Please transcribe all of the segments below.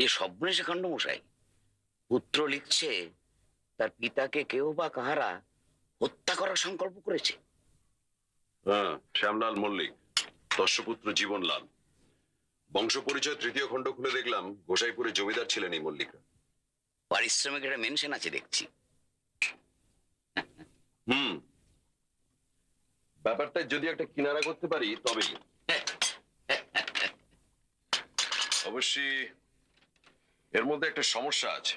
এই সর্বনেশে কাণ্ড মশাই, পুত্র লিখছে তার পিতাকে কেউ বা কাহারা হত্যা করার সংকল্প করেছে। হ্যাঁ, শ্যামলাল মল্লিক, দস্যপুত্র জীবনলাল। বংশ পরিচয় তৃতীয় খণ্ড খুলে দেখলাম গোসাইপুরে জমিদার ছিলেন এই মল্লিকরা। পারিশ্রমিক একটা মেনশন আছে দেখছি। ব্যাপারটা যদি একটা কিনারা করতে পারি তবেই। অবশ্যই এর মধ্যে একটা সমস্যা আছে।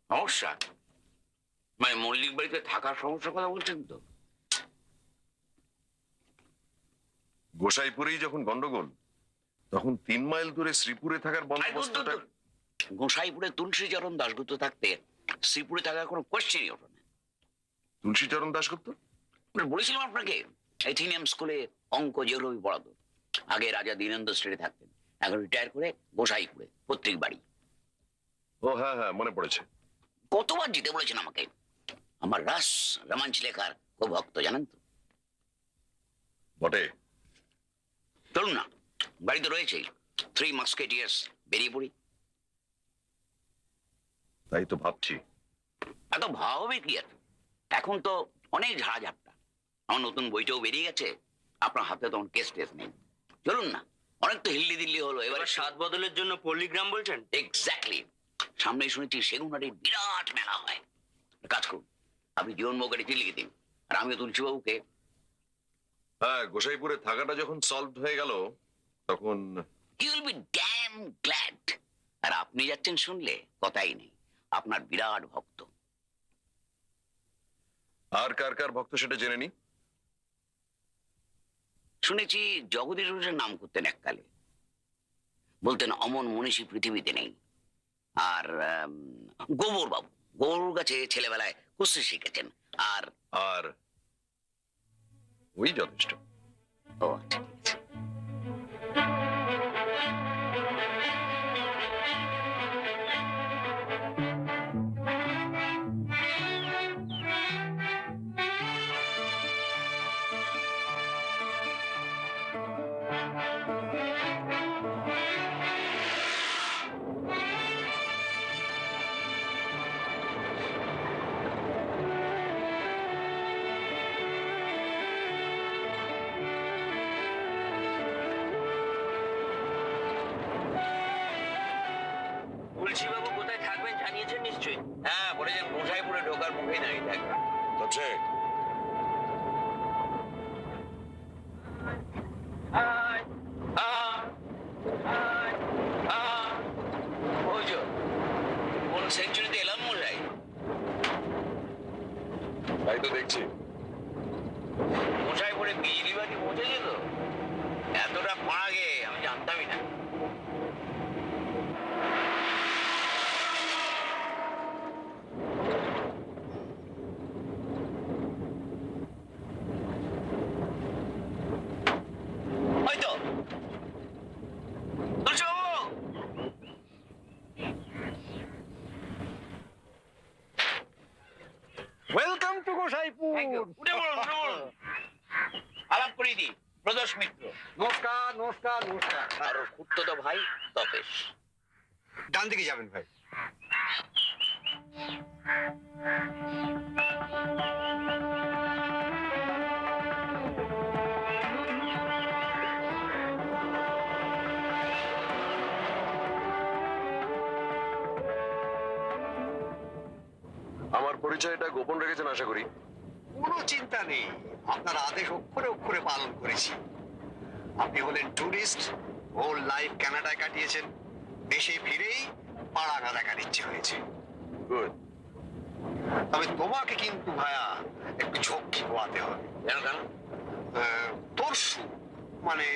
সমস্যা মানে মল্লিক বাড়িতে থাকার সমস্যার কথা বলছেন তো? গোসাইপুরেই যখন গন্ডগোল, তখন 3 মাইল দূরে শ্রীপুরে থাকার বন্দোবস্তটা। গোসাইপুরে তুলসীচরণ দাশগুপ্ত থাকতে শ্রীপুরে থাকার কোনো কোয়েশ্চেনই ওঠে না। তুলসীচরণ দাশগুপ্ত বলেছিলাম আপনাকে, এথিনিয়াম স্কুলে অঙ্ক জিওগ্রাফি পড়াতো। আগে রাজা দীনেন্দ্র স্ট্রিটে থাকতেন, এখন রিটায়ার করে গোসাইপুরে পৈতৃক বাড়ি। ও হ্যাঁ হ্যাঁ, মনে পড়েছে। কতবার জিতে বলেছেন আমাকে। আমার রাস রোমাঞ্চ লেখার খুব ভক্ত, জানেন তো? বটে। চলুন না, বাড়িতে রয়েছে 3 মাস্কেটিয়ার্স, বেরিয়ে পড়ি। তাই তো ভাবছি। এত ভাববে কি আর, এখন তো অনেক ঝাড়াঝাপটা। আমার নতুন বইটাও বেরিয়ে গেছে, আপনার হাতে তখন কেস টেস নেই। চলুন না, অনেক তো হিল্লি দিল্লি হলো, এবারে স্বাদ বদলের জন্য পল্লীগ্রাম বলছেন? এক্স্যাক্টলি। সামনে শুনেছি সেগুনহাটির বিরাট মেলা হয়। কাজ করুন, আপনি জীবনবাবুকে চিঠি লিখে দিন, আর আমিও তুলসীবাবুকে। হ্যাঁ, গোসাইপুরে থাকাটা যখন সলভ হয়ে গেল তখন he will be damn glad. আর আপনি যাচ্ছেন শুনলে কথাই নেই, আপনার বিরাট ভক্ত। আর কার কার ভক্ত সেটা জেনে নি। শুনেছি জগদীশ ঘোষের নাম করতেন এককালে, বলতেন অমন মনীষী পৃথিবীতে নেই। আর গোবর বাবু, গোবর কাছে ছেলেবেলায় কুস্তি শিখেছেন। আর আর ওই যথেষ্ট। ও আচ্ছা, ঠিক আছে। তুলসীবাবু কোথায় থাকবেন জানিয়েছেন নিশ্চয়ই? হ্যাঁ, বলেছেন গোসাইপুরে ঢোকার মুখেই দাঁড়িয়ে থাকবেন। আচ্ছা, কোন সেঞ্চুরিতে এলাম মশাই? তাই তো দেখছি। গোসাইপুরে বিজলি বাড়ি পৌঁছেছে তো, এতটা পাড়া গে আমি জানতামই না। হয়তো ওয়েলকাম টু গোসাইপুর। উঠে বলুন, উঠে বলুন। আলাপ করিয়ে দিই, প্রদোষ মিত্র। নমস্কার নমস্কার নমস্কার। আর ওর খুড়তো ভাই তপেশ। ডান দিকে যাবেন ভাই। আমার পরিচয়টা গোপন রেখেছেন আশা করি। কোনো চিন্তা নেই, আপনার আদেশ অক্ষরে অক্ষরে পালন করেছি। আপনি হলেন টুরিস্ট, হোল লাইফ কানাডায় কাটিয়েছেন, দেশে ফিরেই পাড়াগা দেখার ইচ্ছে হয়েছে। গুড। তবে তোমাকে কিন্তু ভায়া একটু ঝক্কি পোয়াতে হবে। কেন কেন? তরশু মানে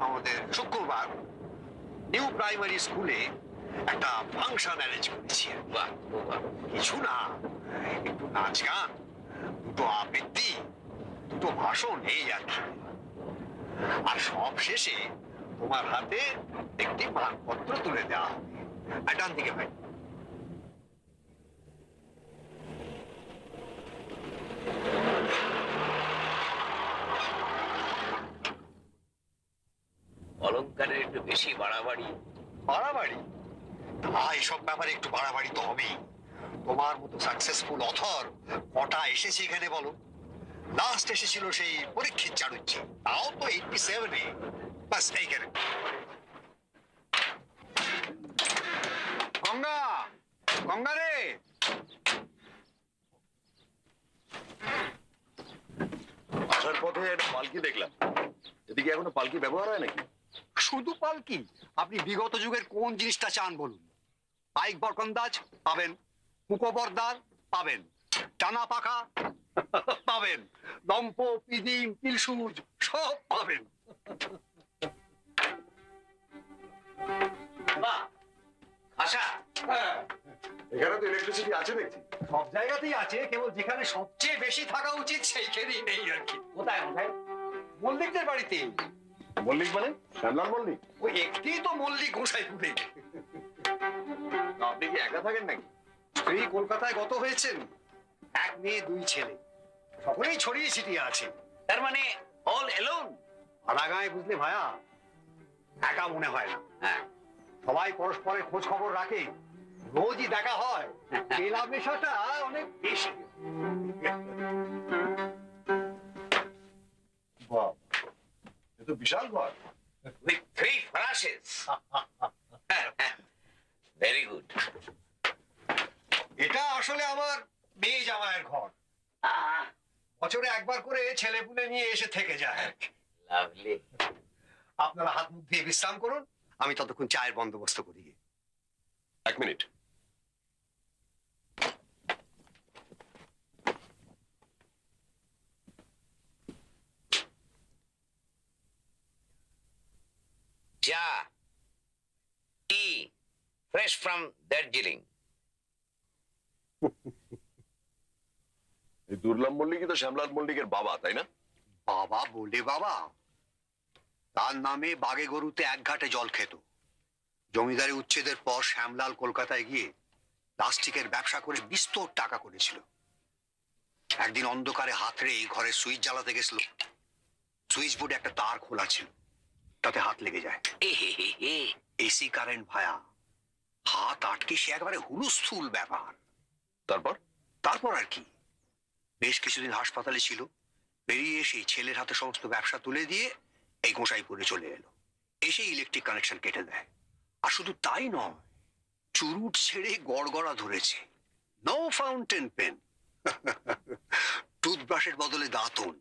আমাদের শুক্রবার নিউ প্রাইমারি স্কুলে একটা ফাংশন অ্যারেঞ্জ করেছি। বাহ, বাহ। কিছু না, একটু নাচ গান, দুটো আবৃত্তি, দুটো ভাষণ, এই আর কি। আর সব শেষে তোমার হাতে একটি মানপত্র তুলে দেওয়া হবে। আর ডান দিকে ভাই। অলঙ্কারের একটু বেশি বাড়াবাড়ি। বাড়াবাড়ি? এইসব ব্যাপারে একটু বাড়াবাড়ি তো হবেই। তোমার মতো সাকসেসফুল অথর কটা এসেছে এখানে বলো? লাস্ট এসেছিল সেই পরীক্ষিত চাণুজ্যে, তাও তো 87-এ। বাস এইখানে। গঙ্গা, গঙ্গা রে! আসার পথে একটা পালকি দেখলাম, এদিকে এখনো পালকি ব্যবহার হয় নাকি? শুধু পালকি? আপনি বিগত যুগের কোন জিনিসটা চান বলুন? পাইক বরকন্দাজ পাবেন, কুকোবরদার পাবেন, টানা পাখা পাবেন, দম্প পিদিম পিলসুজ সব পাবেন। বাহ, আশা এখানে তো ইলেকট্রিসিটি আছে দেখছি। সব জায়গাতেই আছে, কেবল যেখানে সবচেয়ে বেশি থাকা উচিত সেইখানেই নেই আর কি। কোথায় কোথায়? মল্লিকদের বাড়িতে। মল্লিক মানে শ্যামলাল মল্লিক? ওই একটি তো মল্লিক গোসাইপুরে। আপনি কি একা থাকেন নাকি? স্ত্রী কলকাতায় গত হয়েছেন, এক মেয়ে দুই ছেলে, সকলেই ছড়িয়ে ছিটিয়ে আছে। তার মানে অল এলোন? আড়াগাঁয়ে বুঝলে ভায়া, একা মনে হয় না। হ্যাঁ, সবাই পরস্পরের খোঁজ খবর রাখে, রোজই দেখা হয়, মেলামেশাটা অনেক বেশি। বাহ, এ তো বিশাল ঘর। with 3 flashes. Very good. এটা আসলে আমার মেয়ে জামাইয়ের ঘর। Ah, বছরে একবার করে ছেলেপুলে নিয়ে এসে থেকে যায়। lovely. আপনারা হাত মুখ দিয়ে বিশ্রাম করুন, আমি ততক্ষণ চায়ের বন্দোবস্ত করি। এক minute. Cha. Tea. Fresh from Darjeeling. এই দুর্লভ মল্লিকই তো শ্যামলাল মল্লিকের বাবা, তাই না? বাবা বলে বাবা, তার নামে বাগে গরুতে এক ঘাটে জল খেত। জমিদারি উচ্ছেদের পর শ্যামলাল কলকাতায় গিয়ে প্লাস্টিকের ব্যবসা করে বিস্তর টাকা করেছিল। একদিন অন্ধকারে হাতড়ে ঘরের সুইচ জ্বালাতে গেছিল, সুইচ বোর্ডে একটা তার খোলা ছিল, তাতে হাত লেগে যায়। এসি কারেন্ট ভায়া, হাত আটকে সে একেবারে হুলুস্থুল ব্যাপার। তারপর? তারপর আর কি, বেশ কিছুদিন হাসপাতালে ছিল, বেরিয়ে এসে ছেলের হাতে সমস্ত ব্যবসা তুলে দিয়ে এই গোসাইপুরে চলে এলো। এসে ইলেকট্রিক কানেকশন কেটে দেয়। আর শুধু তাই নয়, চুরুট ছেড়ে গড়গড়া ধরেছে। নো ফাউন্টেন পেন, টুথব্রাশের বদলে দাঁতন,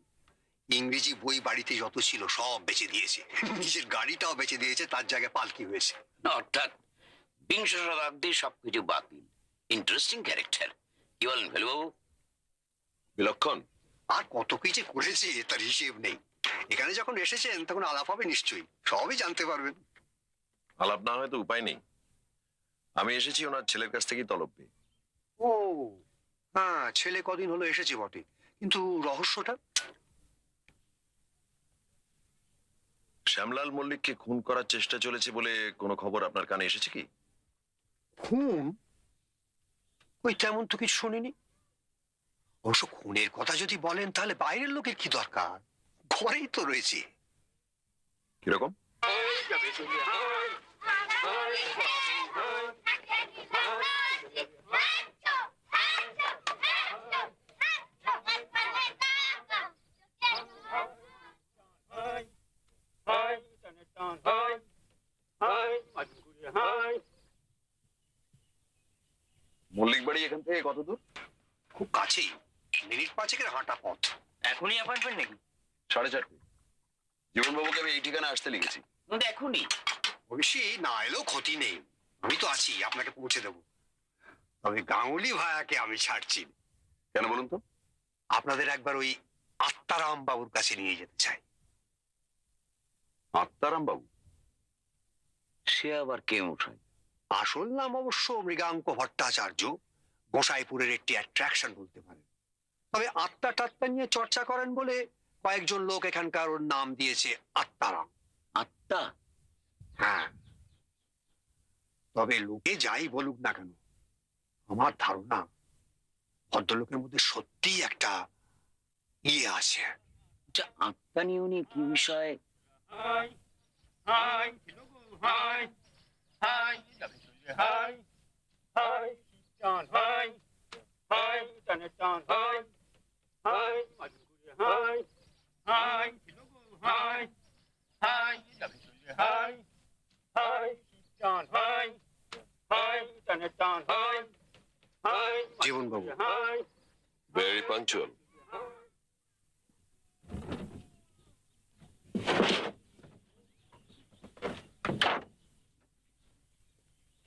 ইংরেজি বই বাড়িতে যত ছিল সব বেচে দিয়েছে, নিজের গাড়িটাও বেচে দিয়েছে, তার জায়গায় পালকি হয়েছে। অর্থাৎ বিংশ শতাব্দীর সবকিছু বাতিল। Interesting character. কি বলেন ভেলুবাবু? বিলক্ষণ। আর কত কি যে করেছে তার হিসেব নেই। এখানে যখন এসেছেন তখন আলাপ হবে নিশ্চয়ই, সবই জানতে পারবেন। আলাপ না হয় তো উপায় নেই। আমি এসেছি ওনার ছেলের কাছ থেকেই তলব পেয়ে। ও হ্যাঁ, ছেলে কদিন হলো এসেছে বটে, কিন্তু রহস্যটা? শ্যামলাল মল্লিককে খুন করার চেষ্টা চলেছে বলে কোনো খবর আপনার কানে এসেছে কি? খুন? ওই তেমন তো কিছু শুনিনি। অবশ্য খুনের কথা যদি বলেন তাহলে বাইরের লোকের কি দরকার, ঘরেই তো রয়েছে। কিরকম? মল্লিক বাড়ি এখান থেকে কত দূর? খুব কাছেই, মিনিট পাঁচেকের হাঁটা পথ। এখনই অ্যাপয়েন্টমেন্ট নাকি? 4:30। জীবনবাবুকে আমি এই ঠিকানা আসতে লিখেছি। দেখুনি, অবশ্যই না এলেও ক্ষতি নেই, আমি তো আছি, আপনাকে পৌঁছে দেবো। তবে গাঙ্গুলি ভায়াকে আমি ছাড়ছি না। কেন বলুন তো? আপনাদের একবার ওই আত্মারাম বাবুর কাছে নিয়ে যেতে চাই। আত্মারাম বাবু? সে আবার কে মশাই? আসল নাম অবশ্য মৃগাঙ্ক ভট্টাচার্য, গোসাইপুরের একটি অ্যাট্রাকশন বলতে পারেন। তবে আত্মা টাত্মা নিয়ে চর্চা করেন বলে কয়েকজন লোক এখানকার ওর নাম দিয়েছে আত্মারাম। আত্মা? হ্যাঁ, তবে লোকে যাই বলুক না কেন, আমার ধারণা ভদ্রলোকের মধ্যে সত্যিই একটা ইয়ে আছে। আত্মা নিয়ে উনি কি বিষয়? হাই হাই চান হাই হাই চানের চান হাই হাই মাঝুরে হাই হাই হাই হাই যাবে চলে হাই হাই চান হাই হাই চানের চান হাই হাই জীবন বাবু হাই ভেরি পাঞ্চুয়াল।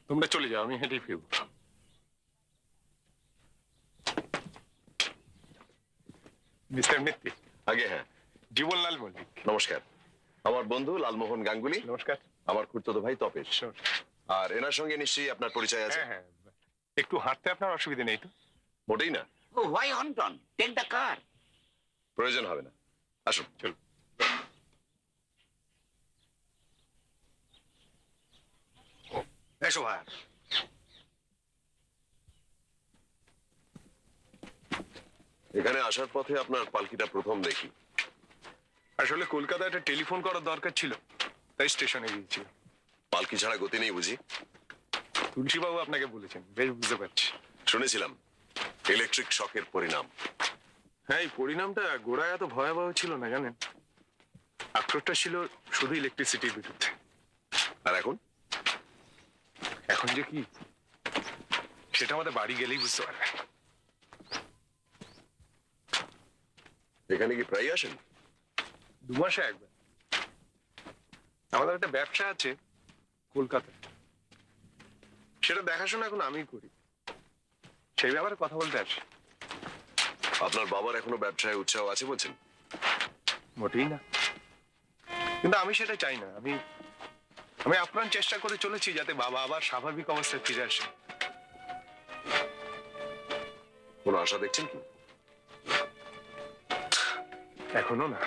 তোমরা চলে যাও, আমি হেঁটে ফিরবো। মিস্টার মিত্তি, আগে হ্যাঁ, জীবনলাল মল্লিক। নমস্কার। আমার বন্ধু লালমোহন গাঙ্গুলি, নমস্কার। আমার খুড়তুতো ভাই তপেশ। নমস্কার। আর এনার সঙ্গে নিশ্চয়ই আপনার পরিচয় আছে। হ্যাঁ হ্যাঁ, একটু হাঁটতে আপনার অসুবিধা নেই তো? মোটেই না, ও হোয়াই হন্টন, টেক দ্য কার। প্রয়োজন হবে না, আসুন। চলো। এসো ভাই। এখানে আসার পথে আপনার পালকিটা প্রথম দেখি। আসলে কলকাতায় একটা টেলিফোন করার দরকার ছিল, তাই স্টেশনে গিয়েছিল। পালকি ছাড়া গতি নেই বুঝি? তুলসীবাবু আপনাকে বলেছেন, বেশ বুঝতে পারছি। শুনেছিলাম ইলেকট্রিক শকের পরিণাম। হ্যাঁ, এই পরিণামটা গোড়ায় এত ভয়াবহ ছিল না জানেন। আক্রোশটা ছিল শুধু ইলেকট্রিসিটির বিরুদ্ধে। আর এখন এখন যে কি, সেটা আমাদের বাড়ি গেলেই বুঝতে পারবে। এখানে কি প্রায় আসেন? 2 মাসে একবার। আমাদের একটা ব্যবসা আছে কলকাতায়, সেটা দেখাশোনা এখন আমিই করি। সেই ব্যাপারে কথা বলতে আসি। আপনার বাবার এখনো ব্যবসায় উৎসাহ আছে বলছেন? মোটেই না, কিন্তু আমি সেটা চাই না। আমি আপ্রাণ চেষ্টা করে চলেছি যাতে বাবা আবার স্বাভাবিক অবস্থায় ফিরে আসে। কোনো আশা দেখছেন কি? এখনো না।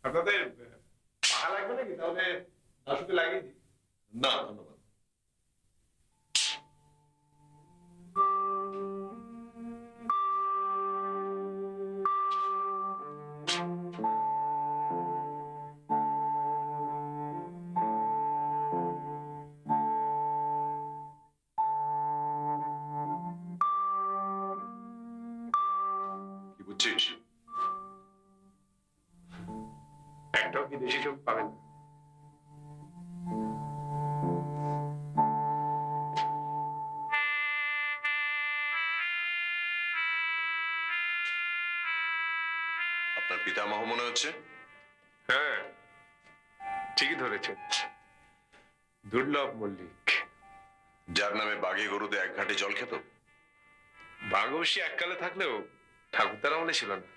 আপনাদের পাহা লাগবে নাকি? তাহলে দাশুকে লাগিয়ে দিই। না ধন্যবাদ। কি বুঝছিস? একটাও বিদেশি চোখ পাবেন না। আপনার পিতামহ মনে হচ্ছে? হ্যাঁ, ঠিকই ধরেছেন, দুর্লভ মল্লিক। যার নামে বাঘে গরুতে এক ঘাটে জল খেত। বাঘ অবশ্যই এককালে থাকলেও ঠাকুরদার আমলে ছিল না।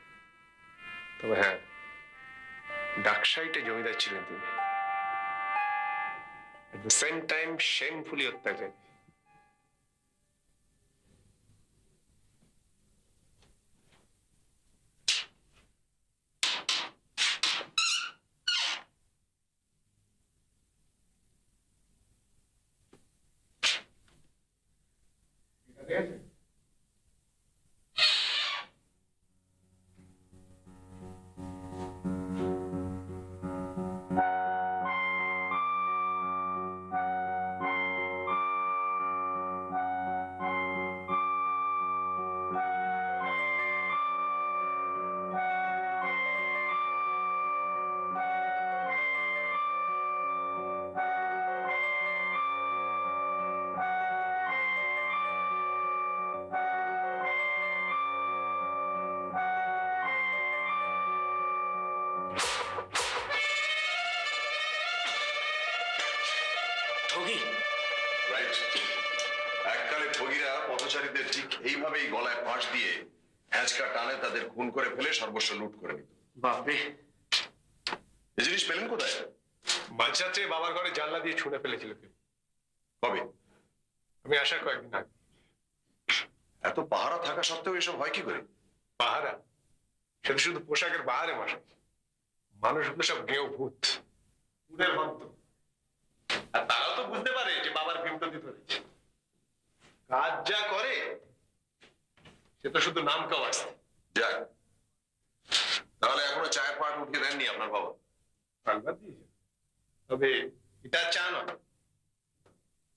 তবে হ্যাঁ, ডাকসাইটে জমিদার ছিলেন তিনি। এট দ্য সেম টাইম শেমফুলি অত্যাচারী। ঠিক আছে। এককালে ঠগিরা পথচারীদের ঠিক এইভাবেই গলায় ফাঁস দিয়ে হ্যাঁচকা টানে তাদের খুন করে ফেলে সর্বস্ব লুট করে নিত। বাপরে, এই জিনিস পেলেন কোথায়? মাঝরাত্রে বাবার ঘরে জানলা দিয়ে ছুঁড়ে ফেলেছিল কেউ। কবে? আমি আসার কয়েকদিন আগে। এত পাহারা থাকা সত্ত্বেও এসব হয় কি করে? পাহারা? সেটা শুধু পোশাকের বাহারে মশাই। মানুষগুলো সব গেঁয়ো ভূত, পুরের ভক্ত। আর তারাও তো বুঝতে পারে যে বাবার বিপত্তি ধরেছে। কাজ যা করে সে তো শুধু নাম কাও আসছে। যাক, তাহলে এখনো চায়ের পাট উঠিয়ে দেননি আপনার বাবা? ধন্যবাদ দিয়েছে, তবে এটা চা নয়,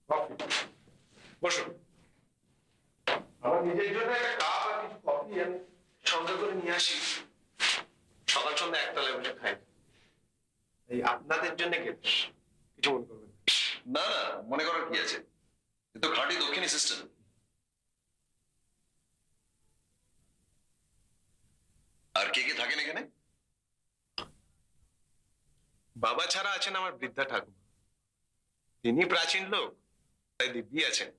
কফি। বসুন, আমার নিজের জন্য একটা কাপ আর কিছু কফি আমি সঙ্গে করে নিয়ে আসি। সকাল সন্ধ্যা একতলায় বসে খাই। এই আপনাদের জন্য গেছিস, কিছু মনে করবেন না। না না, মনে করার কি আছে, এ তো খাঁটি দক্ষিণী সিস্টেম। আর কে কে থাকেন এখানে? বাবা ছাড়া আছেন আমার বৃদ্ধা ঠাকুমা, তিনি প্রাচীন লোক, তাই দিব্যি আছেন।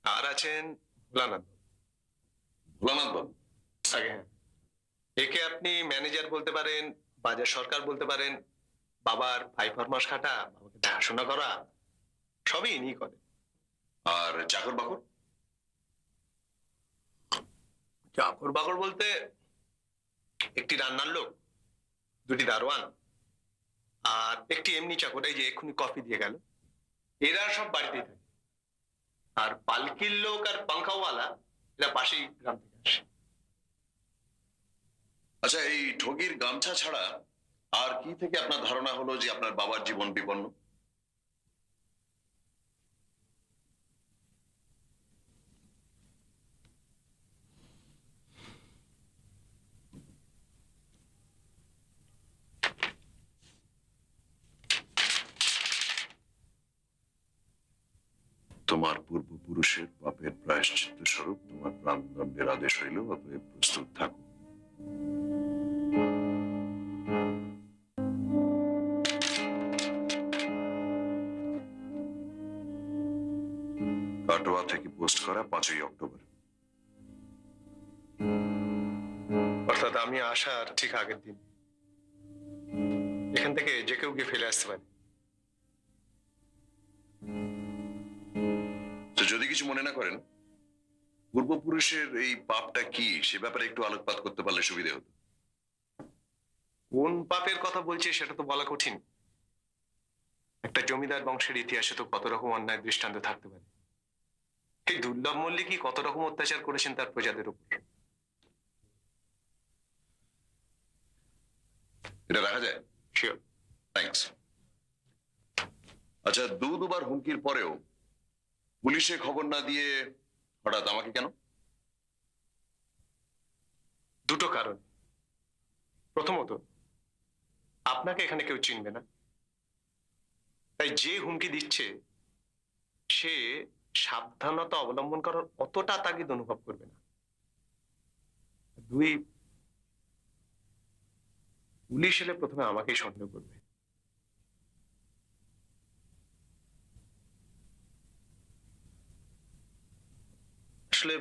আর আছেন ভোলানাথ। ভোলানাথ বাবু? আগে হ্যাঁ, একে আপনি ম্যানেজার বলতে পারেন, বাজার সরকার বলতে পারেন। বাবার ভাই ফরমাস খাটা, বাবাকে দেখাশোনা করা, সবই ইনি করেন। আর চাকর বাকর? চাকর বাকর বলতে একটি রান্নার লোক, দুটি দারোয়ান, আর একটি এমনি চাকর, এই যে এক্ষুনি কফি দিয়ে গেল। এরা সব বাড়িতেই থাকে। আর পালকির লোক আর পাঙ্খাওয়ালা এরা পাশেই গ্রাম থেকে আসে। আচ্ছা, এই ঠগির গামছা ছাড়া আর কি থেকে আপনার ধারণা হলো যে আপনার বাবার জীবন বিপন্ন? তোমার পূর্বপুরুষের পাপের প্রায়শ্চিত্ত স্বরূপ তোমার প্রাণদণ্ডের আদেশ হইল, অতএব প্রস্তুত থাকো। কাটোয়া থেকে পোস্ট করা 5ই অক্টোবর। অর্থাৎ আমি আসার ঠিক আগের দিন। এখান থেকে যে কেউ গিয়ে ফেলে আসতে পারে। তো যদি কিছু মনে না করেন, পূর্বপুরুষের এই পাপটা কি সে ব্যাপারে একটু আলোকপাত করতে পারলে সুবিধা হতো। কোন পাপের কথা বলছে সেটা তো বলা কঠিন। একটা জমিদার বংশের ইতিহাসে তো কত রকম অন্যায় দৃষ্টান্ত থাকতে পারে। এই দুর্লভ মল্লিকই কত রকম অত্যাচার করেছেন তার প্রজাদের উপর। এটা রাখা যায়? শিওর। থ্যাঙ্কস। আচ্ছা, দুবার হুমকির পরেও পুলিশে খবর না দিয়ে হঠাৎ আমাকে কেন? দুটো কারণ। প্রথমত, আপনাকে এখানে কেউ চিনবে না, তাই যে হুমকি দিচ্ছে সে সাবধানতা অবলম্বন করার অতটা তাগিদ অনুভব করবে না। দুই, পুলিশ এলে প্রথমে আমাকেই সন্দেহ করবে। আসলে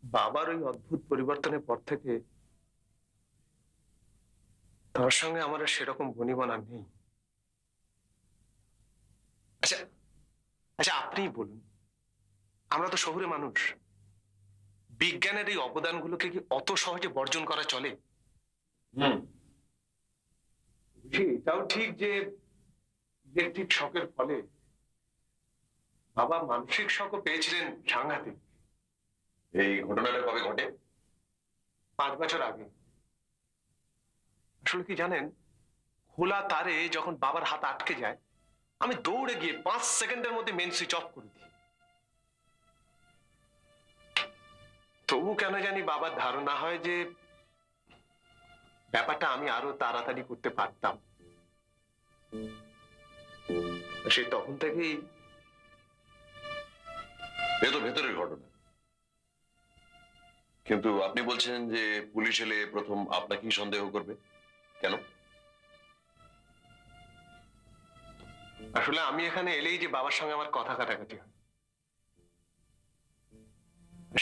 বাবার ওই অদ্ভুত পরিবর্তনের পর থেকে তার সঙ্গে আমার আর সেরকম বনিবনা নেই। আচ্ছা আচ্ছা, আপনিই বলুন, আমরা তো শহুরে মানুষ, বিজ্ঞানের এই অবদানগুলোকে কি অত সহজে বর্জন করা চলে? এটাও ঠিক যে ইলেকট্রিক শকের ফলে বাবা মানসিক শকও পেয়েছিলেন সাংঘাতিক। এই ঘটনাটা কবে ঘটে? 5 বছর আগে। আসলে কি জানেন, খোলা তারে যখন বাবার হাত আটকে যায়, আমি দৌড়ে গিয়ে 5 সেকেন্ডের মধ্যে মেন সুইচ অফ করে দিই। তবু কেন জানি বাবার ধারণা হয় যে ব্যাপারটা আমি আরো তাড়াতাড়ি করতে পারতাম। সে তখন থেকেই। এ তো ভেতরের ঘটনা, কিন্তু আপনি বলছেন যে পুলিশ এলে প্রথম আপনাকেই সন্দেহ করবে, কেন? আসলে আমি এখানে এলেই যে বাবার সঙ্গে আমার কথা কাটাকাটি হয়,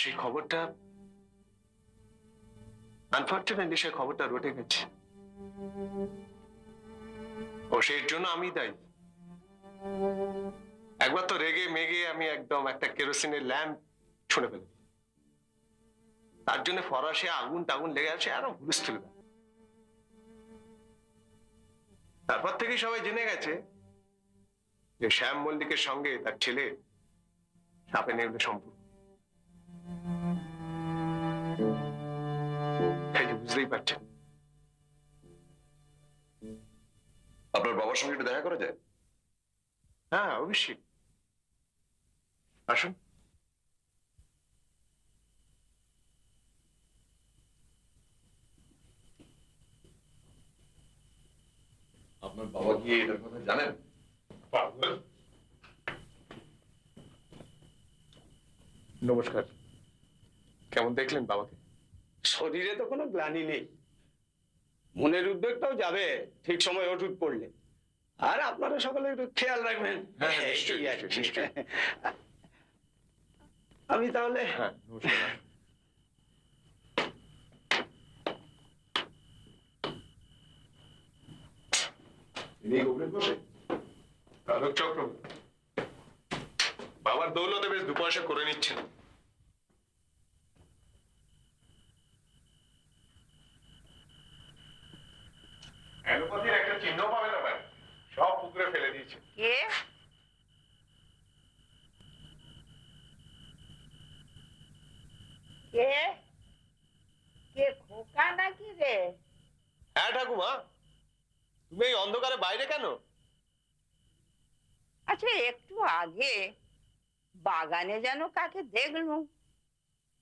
সেই খবরটা আনফর্চুনেটলি সেই খবরটা রটে গেছে। ও সেই জন্য আমি দায়ী। একবার তো রেগে মেগে আমি একদম একটা কেরোসিনের ল্যাম্প ছুঁড়ে ফেলি, তার জন্য ফরাসে আগুন টাগুন লেগে আছে আরো হুলস্থুল। তারপর থেকেই সবাই জেনে গেছে যে শ্যাম মল্লিকের সঙ্গে তার ছেলে সাপে নেউলে সম্পর্ক। এই যে বুঝতেই পারছেন। আপনার বাবার সঙ্গে একটু দেখা করা যায়? হ্যাঁ অবশ্যই, আসুন। আপনার বাবা কি এটার কথা জানেন? নমস্কার। কেমন দেখলেন বাবাকে? শরীরে তো কোনো গ্লানি নেই, মনের উদ্বেগটাও যাবে ঠিক সময় ওষুধ পড়লে। আর আপনারা সকলে একটু খেয়াল রাখবেন। হ্যাঁ, নিশ্চয়ই, এই আর কি। নিশ্চয়ই। আমি তাহলে হ্যাঁ নমস্কার। আলোক চক্রবর্তী বাবার দৌলতে বেশ দু পয়সা করে নিচ্ছেন। অ্যালোপ্যাথির একটা চিহ্ন পাবে না ভাই, সব পুকুরে ফেলে দিয়েছে। কে কে কে খোকা নাকি রে? হ্যাঁ ঠাকুমা, তুমি এই অন্ধকারে বাইরে কেন? আচ্ছা, একটু আগে বাগানে যেন কাকে দেখলুম।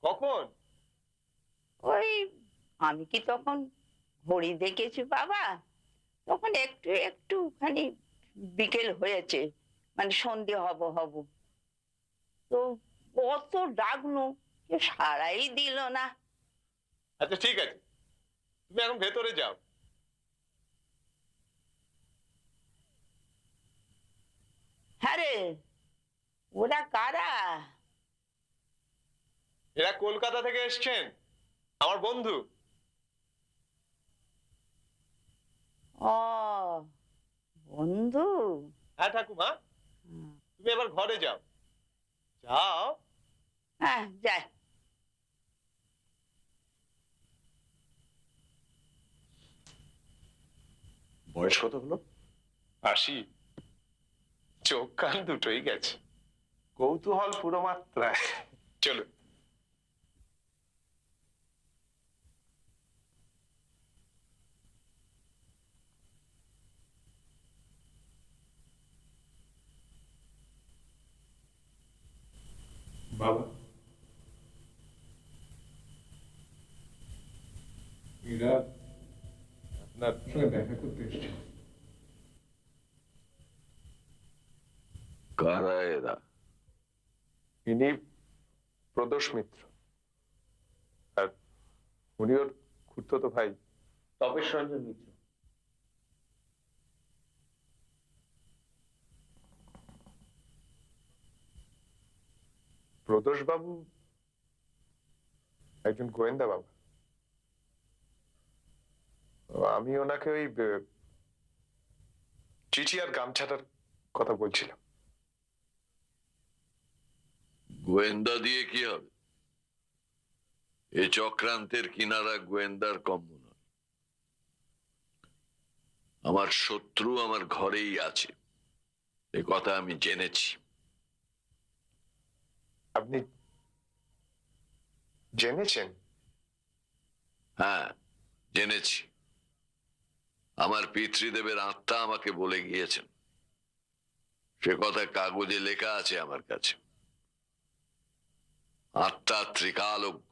কখন? ওই আমি কি তখন ঘড়ি দেখেছি বাবা, তখন একটু একটুখানি বিকেল হয়েছে, মানে সন্ধে হব হব। তো কত ডাকলু, কেউ সাড়াই দিল না। আচ্ছা ঠিক আছে, তুমি এখন ভেতরে যাও। হ্যাঁ রে, ওরা কারা? এরা কলকাতা থেকে এসছেন, আমার বন্ধু। ও বন্ধু। হ্যাঁ ঠাকুমা, তুমি এবার ঘরে যাও। যাও। হ্যাঁ যাই। বয়স কত হলো? 80। চোখ কান দুটোই গেছে, কৌতূহল পুরো মাত্রায়। চলো। বাবা, এরা আপনার সঙ্গে দেখা করতে এসছে। কারা এরা? ইনি প্রদোষ মিত্র, আর উনি ওর খুড়তো ভাই তপেশ রঞ্জন মিত্র। প্রদোষ বাবু একজন গোয়েন্দা বাবা। আমি ওনাকে ওই চিঠি আর গামছাটার কথা বলছিলাম। গোয়েন্দা দিয়ে কি হবে? এ চক্রান্তের কিনারা গোয়েন্দার কম নয়। আমার শত্রু আমার ঘরেই আছে, এ কথা আমি জেনেছি। আপনি জেনেছেন? হ্যাঁ, জেনেছি। আমার পিতৃদেবের আত্মা আমাকে বলে গিয়েছেন, সে কথা কাগজে লেখা আছে আমার কাছে। আত্মা ত্রিকালজ্ঞ।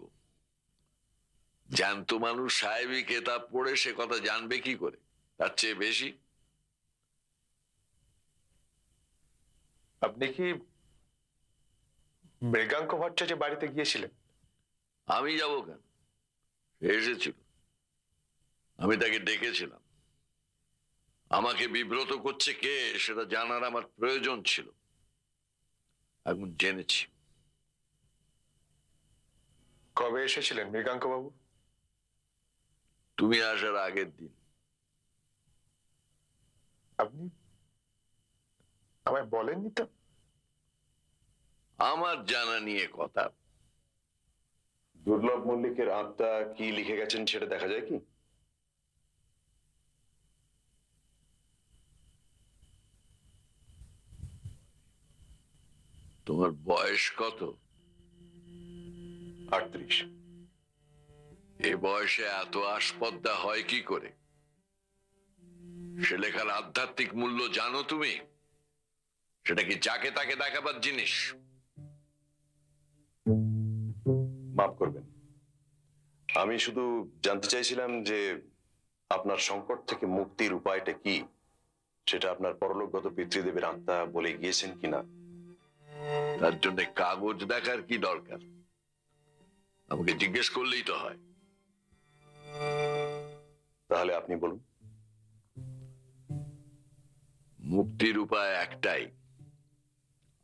জ্যান্ত মানুষ সাহেবী কেতাব পড়ে সে কথা জানবে কি করে? তার চেয়ে বেশি। আপনি কি মৃগাঙ্ক ভট্টাচার্যের বাড়িতে গিয়েছিলেন? আমি যাব কেন? সে এসেছিল, আমি তাকে ডেকেছিলাম। আমাকে বিব্রত করছে কে সেটা জানার আমার প্রয়োজন ছিল, এখন জেনেছি। কবে এসেছিলেন মৃগাঙ্ক বাবু? তুমি আসার আগের দিন। আপনি আমায় বলেননি তো? আমার জানা নিয়ে কথা। দুর্লভ মল্লিকের আত্মা কি লিখে গেছেন সেটা দেখা যায় কি? তোমার বয়স কত? 38। এ বয়সে এত আসপদ্দা হয় কি করে? সে লেখার আধ্যাত্মিক মূল্য জানো তুমি? সেটা কি যাকে তাকে দেখাবার জিনিস? মাফ করবেন, আমি শুধু জানতে চাইছিলাম যে আপনার সংকট থেকে মুক্তির উপায়টা কি, সেটা আপনার পরলোকগত পিতৃদেবের আত্মা বলে গিয়েছেন কিনা। তার জন্য কাগজ দেখার কি দরকার? আমাকে জিজ্ঞেস করলেই তো হয়। তাহলে আপনি বলুন। মুক্তির উপায় একটাই,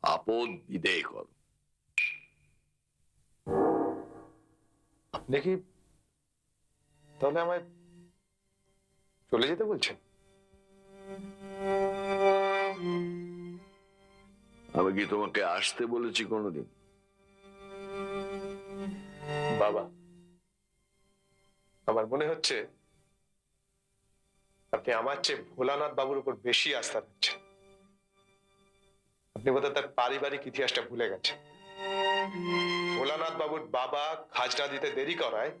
আপদ বিদেয় কর। আপনি কি তাহলে আমায় চলে যেতে বলছেন? আমি কি তোমাকে আসতে বলেছি কোনোদিন? বাবা, আমার মনে হচ্ছে আপনি আমার চেয়ে ভোলানাথ বাবুর উপর বেশি আস্থা রাখছেন। আপনি বোধহয় তার পারিবারিক ইতিহাসটা ভুলে গেছেন। ভোলানাথ বাবুর বাবা খাজনা দিতে দেরি করায়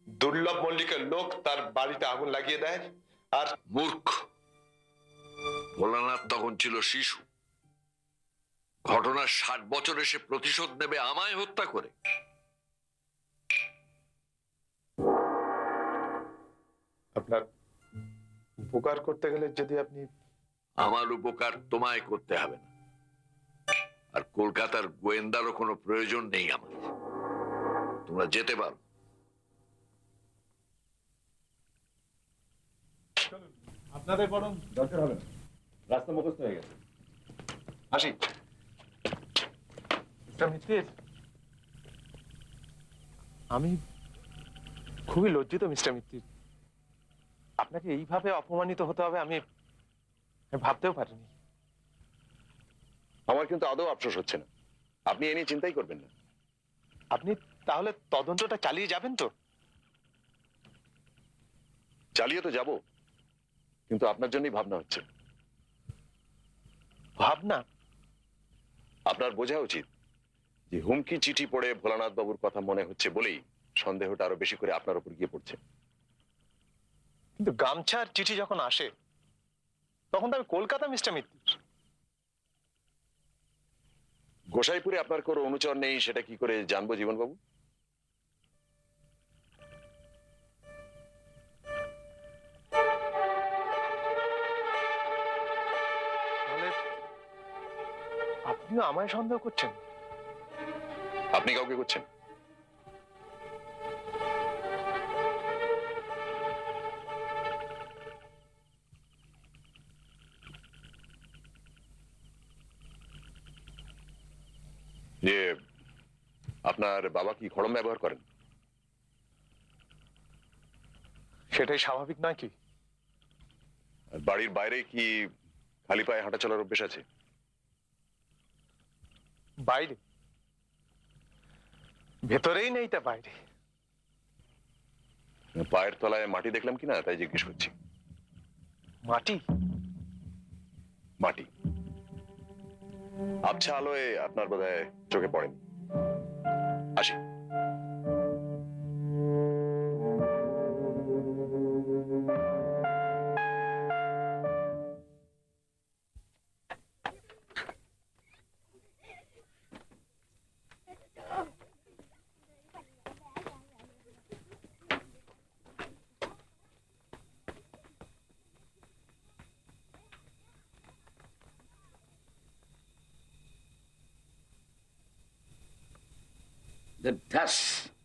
দুর্লভ মল্লিকের লোক তার বাড়িতে আগুন লাগিয়ে দেয়। আর মূর্খ! ভোলানাথ তখন ছিল শিশু। ঘটনার 60 বছরে সে প্রতিশোধ নেবে আমায় হত্যা করে। আপনার উপকার করতে গেলে যদি আপনি আমার উপকার তোমায় করতে হবে না, আর কলকাতার গোয়েন্দারও কোনো প্রয়োজন নেই আমার। তোমরা যেতে পারো। আপনাদের বরং দরকার হবে না, রাস্তা মুখস্থ হয়ে গেছে। আসি। মিত্তির, আমি খুবই লজ্জিত মিস্টার মিত্তির। আপনাকে এইভাবে অপমানিত হতে হবে আমি ভাবতেও পারিনি। আমার কিন্তু আদৌ আফসোস হচ্ছে না, আপনি এ নিয়ে চিন্তাই করবেন না। আপনি তাহলে তদন্তটা চালিয়ে যাবেন তো? চালিয়ে তো যাব, কিন্তু আপনার জন্যই ভাবনা হচ্ছে। ভাবনা? আপনার বোঝা উচিত যে হুমকি চিঠি পড়ে ভোলানাথ বাবুর কথা মনে হচ্ছে বলেই সন্দেহটা আরো বেশি করে আপনার উপর গিয়ে পড়ছে। কিন্তু গামছার চিঠি যখন আসে তখন তো আমি কলকাতা মিস্টার মিত্তির। গোসাইপুরে আপনার কোনো অনুচর নেই সেটা কি করে জানবো জীবনবাবু? তাহলে আপনিও আমায় সন্দেহ করছেন? আপনি কাউকে করছেন? যে আপনার বাবা কি খড়ম ব্যবহার করেন? সেটাই স্বাভাবিক নয় কি? আর বাড়ির বাইরে কি খালি পায়ে হাঁটা চলার অভ্যেস আছে? বাইরে? ভেতরেই নেই, তা বাইরে? পায়ের তলায় মাটি দেখলাম কিনা তাই জিজ্ঞেস করছি। মাটি? মাটি আবছা আলোয় আপনার বোধহয় চোখে পড়েনি। আসি।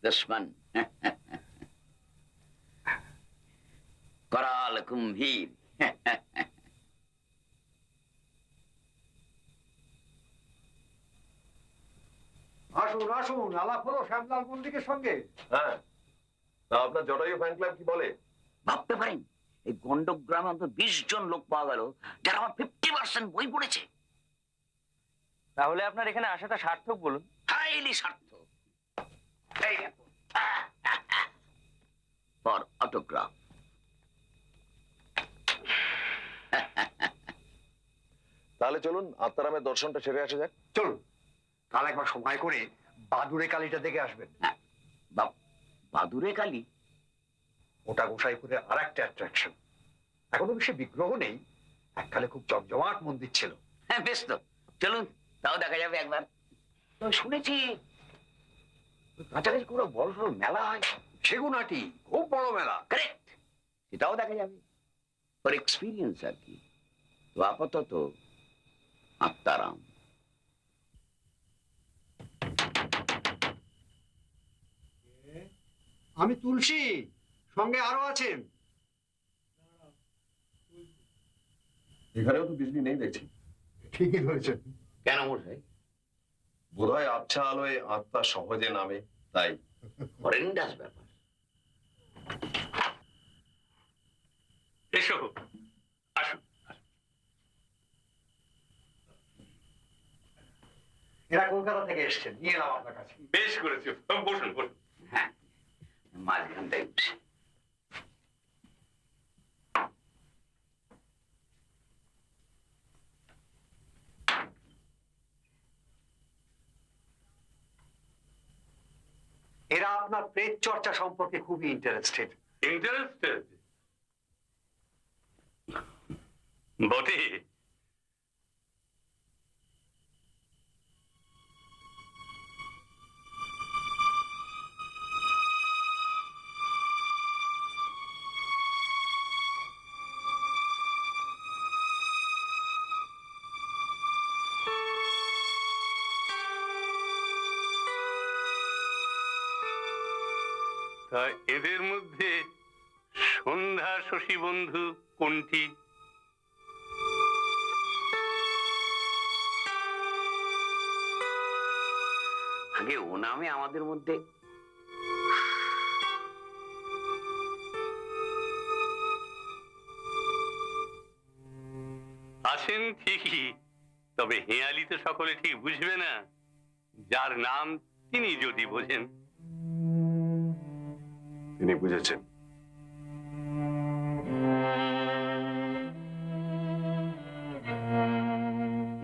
दुश्मन कराल कुंभीर আসুন আসুন, আলাপ হলো শ্যামলাল মল্লিকের সঙ্গে? হ্যাঁ, তা আপনার জটায়ু ফ্যান ক্লাব কি বলে? ভাবতে পারেন এই গন্ডগ্রামে অন্তত 20 জন লোক পাওয়া গেল যারা আমার 50% বই পড়েছে। তাহলে আপনার এখানে আসাটা সার্থক বলুন। হাইলি সার্থক। এই দেখো, ফর অটোগ্রাফ। তাহলে চলুন আত্মারামের দর্শনটা সেরে আসা যাক। চলুন, কাল একবার সময় করে বাদুড়ে কালীটা দেখে আসবেন। বাদুরে কালী? ওটা গোসাইপুরের আর একটা অ্যাট্রাকশন। এখনো বেশি বিগ্রহ নেই, এককালে খুব জমজমাট মন্দির ছিল। হ্যাঁ বেশ তো, চলুন তাও দেখা যাবে একবার। তো শুনেছি ওই কাছাকাছি কোনো বড় সড়ো মেলা হয়। সেগুনাটি খুব বড় মেলা। কারেক্ট, সেটাও দেখা যাবে ওর এক্সপিরিয়েন্স আর কি। তো আপাতত আত্মারাম। আমি তুলসী, সঙ্গে আরো আছেন। এখানেও তো বিজলি নেই দেখছি। ঠিকই ধরেছেন। কেন মশাই? বোধহয় আবছা আলোয় আত্মা সহজে নামে, তাই। হরেন্ডাস ব্যাপার। এসো, আসুন। এরা কলকাতা থেকে এসছেন, নিয়ে এলাম আপনার কাছে। বেশ করেছো, বসুন বসুন। হ্যাঁ, মাঝখানটাই বসে। এরা আপনার প্রেত চর্চা সম্পর্কে খুবই ইন্টারেস্টেড। ইন্টারেস্টেড বটে। তা এদের মধ্যে সন্ধ্যা শশী বন্ধু কোনটি? আগে ও নামে আমাদের মধ্যে আছেন ঠিকই, তবে হেঁয়ালি তো সকলে ঠিক বুঝবে না। যার নাম তিনি যদি বোঝেন। তিনি বুঝেছেন।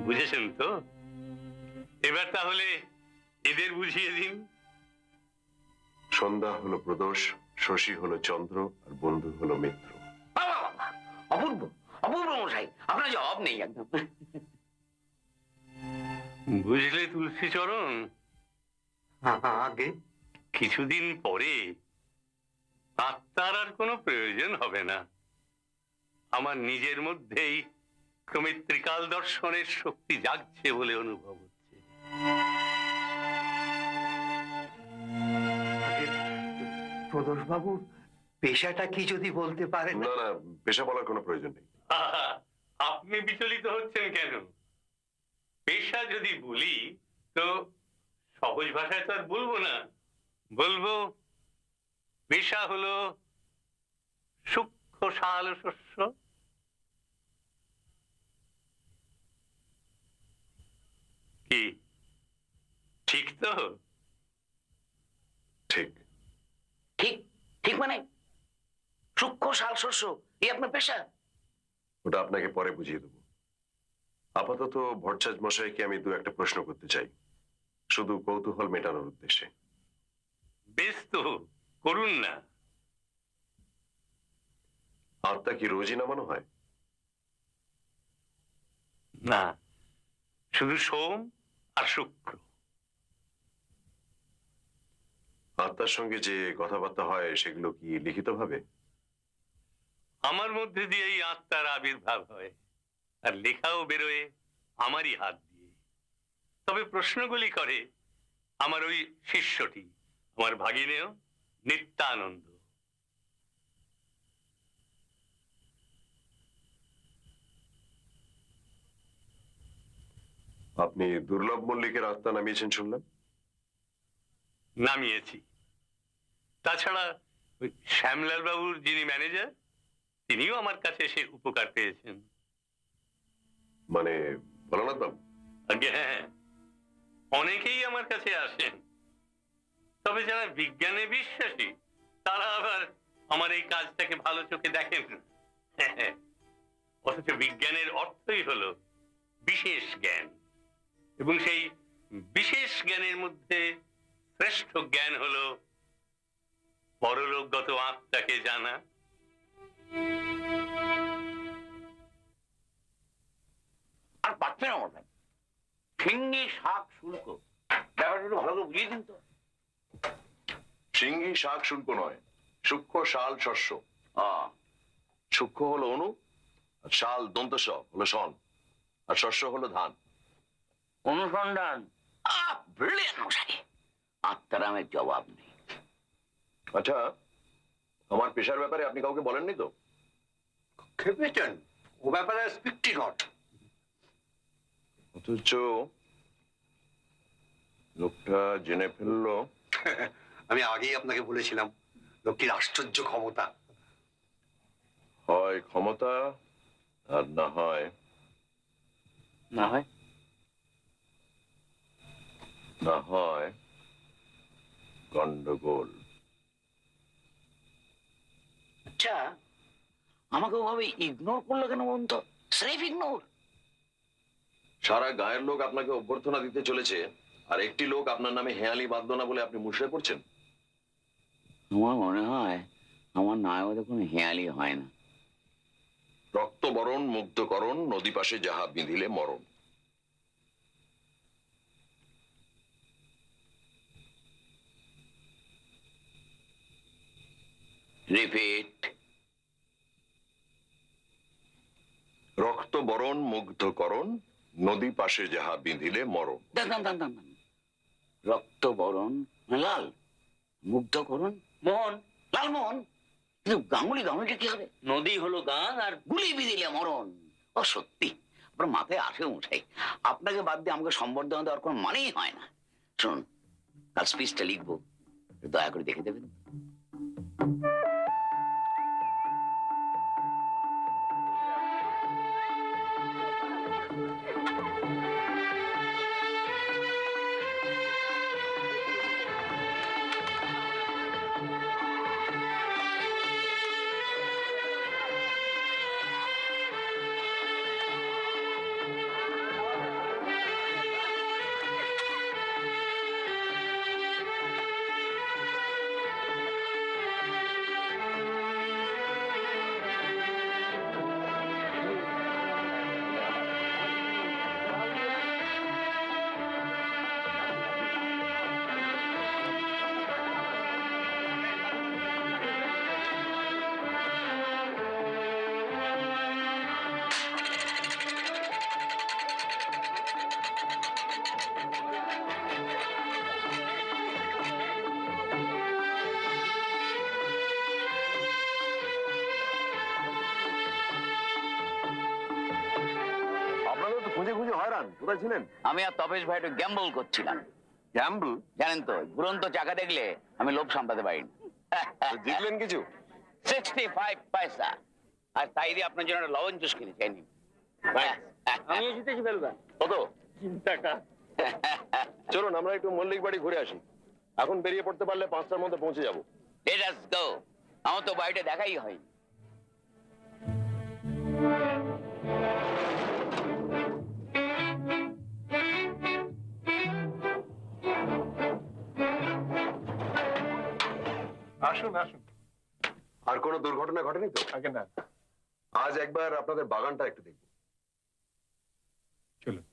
বুঝেছেন তো? এবার তাহলে এদের বুঝিয়ে দিন। সন্ধ্যা হলো প্রদোষ, শশী হলো চন্দ্র, আর বন্ধু হলো মিত্র। বাবা বাবা, অপূর্ব অপূর্ব মশাই, আপনার জবাব নেই একদম। বুঝলে তুলসী চরণ, আগে কিছুদিন পরে আত্মার আর কোনো প্রয়োজন হবে না। আমার নিজের মধ্যেই ক্রমে ত্রিকাল দর্শনের শক্তি জাগছে বলে অনুভব হচ্ছে। প্রদোষ বাবু, পেশাটা কি যদি বলতে পারেন? না না, পেশা বলার কোনো প্রয়োজন নেই। আহা, আপনি বিচলিত হচ্ছেন কেন? পেশা যদি বলি তো সহজ ভাষায় তো আর বলবো না। বলবো পেশা হলো সূক্ষ্ম সাল শস্য। কি ঠিক তো? ঠিক। ঠিক ঠিক মানে সূক্ষ্ম শাল শস্য এই আপনার পেশা? ওটা আপনাকে পরে বুঝিয়ে দেবো। আপাতত ভট্টাচার্য মশাইকে আমি দু একটা প্রশ্ন করতে চাই, শুধু কৌতূহল মেটানোর উদ্দেশ্যে। বেশ তো, করুন না। আত্মা কি রোজই নামানো হয়? না, শুধু সোম আর শুক্র। আত্মার সঙ্গে যে কথাবার্তা হয় সেগুলো কি লিখিত ভাবে? আমার মধ্যে দিয়েই আত্মার আবির্ভাব হয়, আর লেখাও বেরোয় আমারই হাত দিয়ে। তবে প্রশ্নগুলি করে আমার ওই শিষ্যটি, আমার ভাগিনেও নিত্যানন্দ। আপনি দুর্লভ মল্লিকের আত্মা নামিয়েছেন শুনলাম। নামিয়েছি। তাছাড়া ওই শ্যামলাল বাবুর যিনি ম্যানেজার, তিনিও আমার কাছে এসে উপকার পেয়েছেন। মানে ভোলানাথ বাবু? আগে হ্যাঁ, অনেকেই আমার কাছে আসেন, তবে যারা বিজ্ঞানে বিশ্বাসী তারা আবার আমার এই কাজটাকে ভালো চোখে দেখেন না। অথচ বিজ্ঞানের অর্থই হলো বিশেষ জ্ঞান, এবং সেই বিশেষ জ্ঞানের মধ্যে শ্রেষ্ঠ জ্ঞান হলো পরলোকগত আত্মাকে জানা। আর পারছেন আমার ভাই, সিঙ্গি শাক শুল্ক ব্যাপারটা একটু ভালো করে বুঝিয়ে দিন তো। সিঙ্গি শাক শুল্ক নয়, সূক্ষ্ম শাল শস্য। সূক্ষ্ম হলো অনু, আর শাল দন্ত স হলো শন, আর শস্য হলো ধান। অনুসন্ধান, ব্রিলিয়ান্ট মশাই, আত্মারামের জবাব নেই। আচ্ছা, আমার পেশার ব্যাপারে আপনি কাউকে বলেননি তো? খেপেছেন, ও ব্যাপারে স্পিকটি নট। অথচ লোকটা জেনে ফেললো। আমি আগেই আপনাকে বলেছিলাম লোকটির আশ্চর্য ক্ষমতা। হয় ক্ষমতা, আর না হয় না হয় না হয় গন্ডগোল। আচ্ছা, আমাকে ওভাবে ইগনোর করলো কেন বলুন তো? স্রেফ ইগনোর। সারা গায়ের লোক আপনাকে অভ্যর্থনা দিতে চলেছে, আর একটি লোক আপনার নামে হেয়ালি বাঁধলো না বলে আপনি মুষড়ে পড়ছেন। আমার মনে হয় আমার নায়ও দেখুন হেয়ালি হয় না। রক্তবরণ মুগ্ধকরণ, নদী পাশে যাহা বিঁধিলে মরণ। রিপিট। রক্তবরণ মুগ্ধকরণ, নদী পাশে যাহা বিঁধিলে মরণ। রক্তবরণ লাল, মুগ্ধকরণ মোহন, লালমোহন। কিন্তু গাঙ্গুলি, গাঙ্গুলিটা কি হবে? নদী হলো গান, আর গুলি বিদিলে মরণ। ও সত্যি আপনার মাথায় আসে মশাই। আপনাকে বাদ দিয়ে আমাকে সম্বর্ধনা দেওয়ার কোনো মানেই হয় না। শুনুন, কাল স্পিচটা লিখবো, দয়া করে দেখে দেবেন। খুঁজে খুঁজে হয়রান, কোথায় ছিলেন? আমি আর তপেশ ভাই একটু গ্যাম্বল করছিলাম। গ্যাম্বল? জানেন তো, ঘুরন্ত চাকা দেখলে আমি লোভ সামলাতে পারি না। জিতলেন কিছু? 65 পয়সা। আর তাই দিয়ে আপনার জন্য একটা লবণ জুস কিনে চাইনি। আমিও জিতেছি ফেলবা। কত? 3 টাকা। চলুন আমরা একটু মল্লিক বাড়ি ঘুরে আসি। এখন বেরিয়ে পড়তে পারলে 5টার মধ্যে পৌঁছে যাবো। Let us go. আমার তো বাড়িটা দেখাই হয়। আসুন আসুন। আর কোনো দুর্ঘটনা ঘটেনি তো? আগে না, আজ একবার আপনাদের বাগানটা একটু দেখব। চলুন।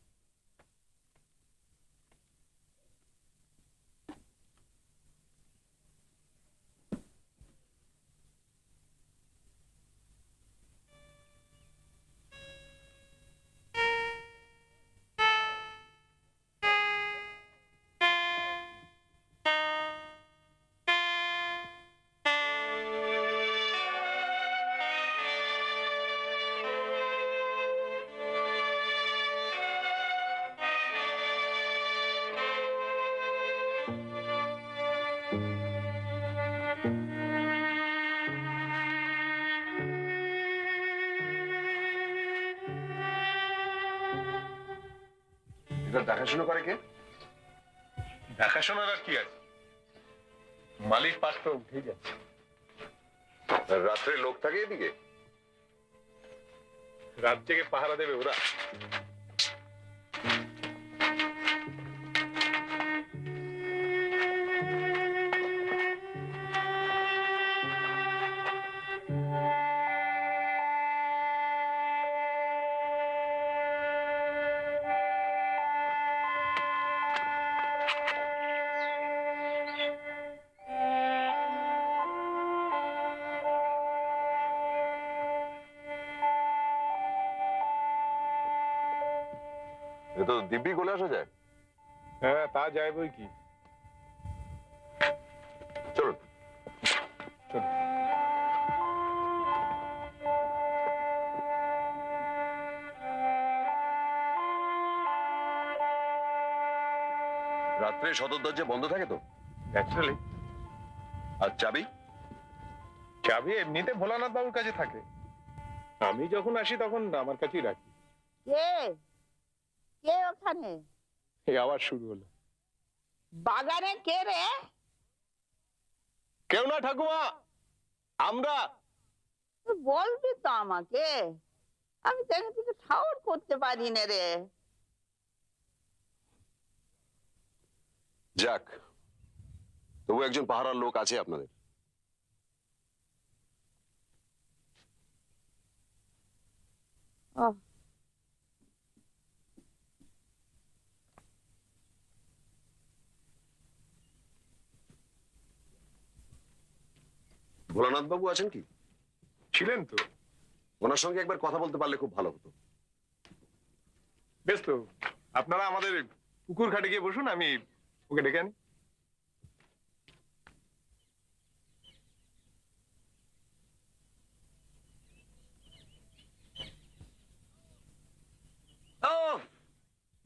এটা দেখাশোনা করে কে? দেখাশোনার আর কি আছে, মালিক পাঠ তো উঠেই যাচ্ছে। আর রাত্রে লোক থাকে এদিকে? রাত জেগে পাহারা দেবে ওরা। এ তো দিব্যি গলে আসা যায়। হ্যাঁ, তা যায় বই কি। চলুন। চলো। রাত্রে সদর দরজা বন্ধ থাকে তো? ন্যাচারালি। আর চাবি? চাবি এমনিতে ভোলানাথ বাবুর কাছে থাকে, আমি যখন আসি তখন আমার কাছেই রাখি। কে কে ওখানে? এই আবার শুরু হলো। বাগানে কে রে? কেউ না ঠাকুমা, আমরা। তুই বলবি তো আমাকে, আমি তো এখান থেকে ঠাউর করতে পারি না রে। যাক, তবু একজন পাহারার লোক আছে আপনাদের। ও, ভোলানাথ বাবু আছেন কি? ছিলেন তো। ওনার সঙ্গে একবার কথা বলতে পারলে খুব ভালো হতো। বেশ তো, আপনারা আমাদের পুকুর ঘাটে গিয়ে বসুন, আমি ওকে ডেকে আনি। ও,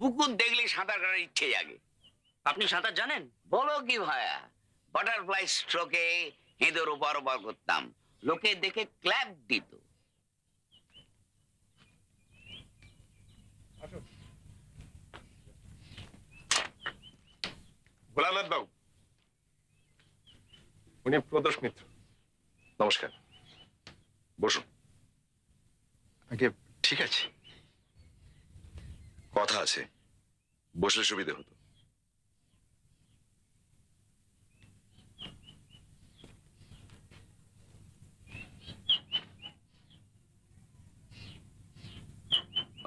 পুকুর দেখলে সাঁতার কাটার ইচ্ছে জাগে। আপনি সাঁতার জানেন? বলো কি ভাইয়া, বাটারফ্লাই স্ট্রোকে হেঁদের ওপার ওপার করতাম, লোকে দেখে ক্ল্যাপ দিত। ভোলানাথ বাবু, উনি প্রদোষ মিত্র। নমস্কার, বসুন। আগে ঠিক আছে, কথা আছে, বসলে সুবিধে হতো।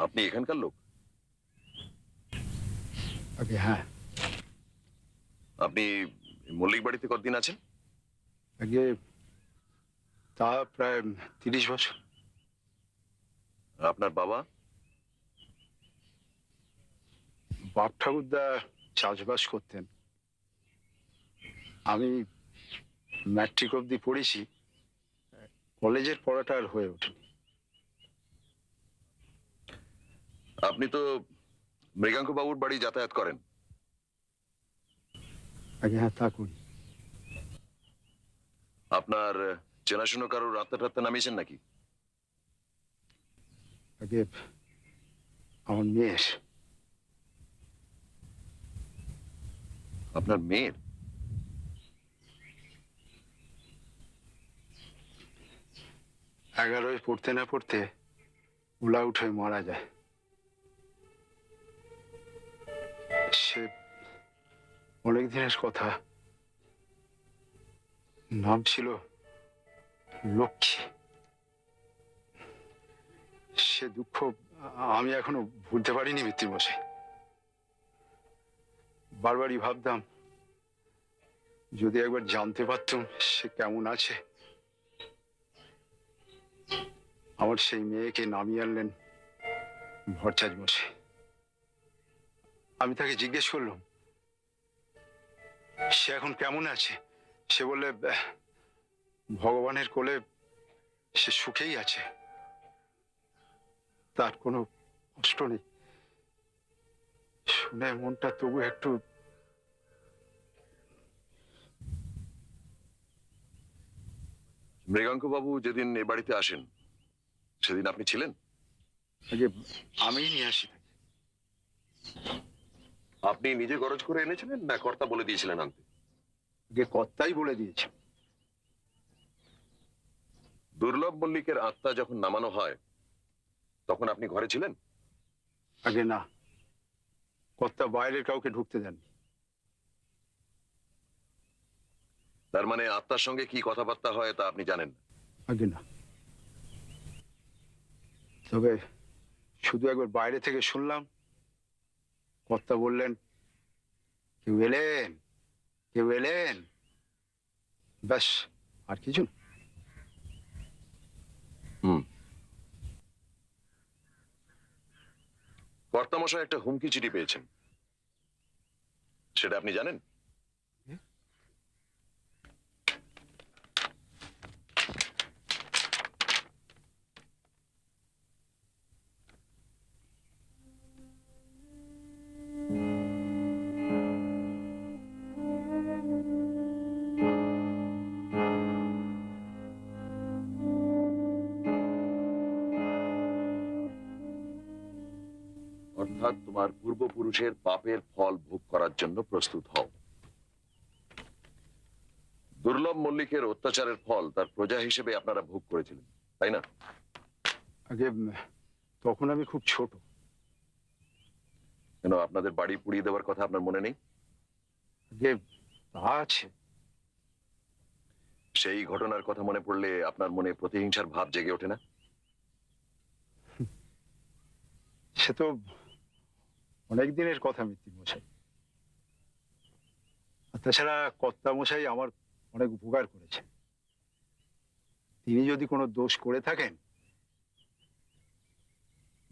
আপনি এখানকার লোক? আগে হ্যাঁ। আপনি মল্লিক বাড়িতে কতদিন আছেন? আগে তা প্রায় 30 বছর। আপনার বাবা? বাপ ঠাকুরদা চাষবাস করতেন, আমি ম্যাট্রিক অবধি পড়েছি, কলেজের পড়াটা আর হয়ে ওঠেনি। আপনি তো মৃগাঙ্ক বাবুর বাড়ি যাতায়াত করেন? আগে হ্যাঁ, তা করি। আপনার চেনাশোনা কারোর রাস্তা টাত্তা নামিয়েছেন নাকি? আগে আমার মেয়ের। আপনার মেয়ের? এগারোয় পড়তে না পড়তে উলা উঠে মারা যায়। সে অনেক দিনের কথা, নাম ছিল লক্ষ্মী। সে দুঃখ আমি এখনো ভুলতে পারিনি মৃত্যুমশাই। বারবারই ভাবতাম যদি একবার জানতে পারতাম সে কেমন আছে। আমার সেই মেয়েকে নামিয়ে আনলেন ভট্টাচার্য মশাই। আমি তাকে জিজ্ঞেস করলাম সে এখন কেমন আছে। সে বললে ভগবানের কোলে সে সুখেই আছে, তার কোনো কষ্ট নেই। শুনে মনটা তবু একটু মৃগাঙ্ক বাবু যেদিন এ বাড়িতে আসেন সেদিন আপনি ছিলেন? আগে আমিই নিয়ে আসি তাকে। আপনি নিজে গরজ করে এনেছিলেন না কর্তা বলে দিয়েছিলেন আনতে? আগে কর্তাই বলে দিয়েছে। দুর্লভ মল্লিকের আত্মা যখন নামানো হয় তখন আপনি ঘরে ছিলেন? আগে না, কর্তা বাইরের কাউকে ঢুকতে দেননি। তার মানে আত্মার সঙ্গে কি কথাবার্তা হয় তা আপনি জানেন না? আগে না, তবে শুধু একবার বাইরে থেকে শুনলাম, কর্তা বললেন কেউ এলেন, কেউ এলেন, ব্যাস, আর কিছু না। কর্তামশাই একটা হুমকি চিঠি পেয়েছেন, সেটা আপনি জানেন? অর্থাৎ তোমার পূর্বপুরুষের পাপের ফল ভোগ করার জন্য প্রস্তুত হও। দুর্লভ মল্লিকের অত্যাচারের ফল তার প্রজা হিসেবে আপনারা ভোগ করেছিলেন, তাই না? আগে তখন আমি খুব ছোট। কেন আপনাদের বাড়ি পুড়িয়ে দেওয়ার কথা আপনার মনে নেই? আগে তা আছে। সেই ঘটনার কথা মনে পড়লে আপনার মনে প্রতিহিংসার ভাব জেগে ওঠে না? সে তো অনেক দিনের কথা মিত্তি মশাই। আর তাছাড়া কর্তা মশাই আমার অনেক উপকার করেছে। তিনি যদি কোনো দোষ করে থাকেন,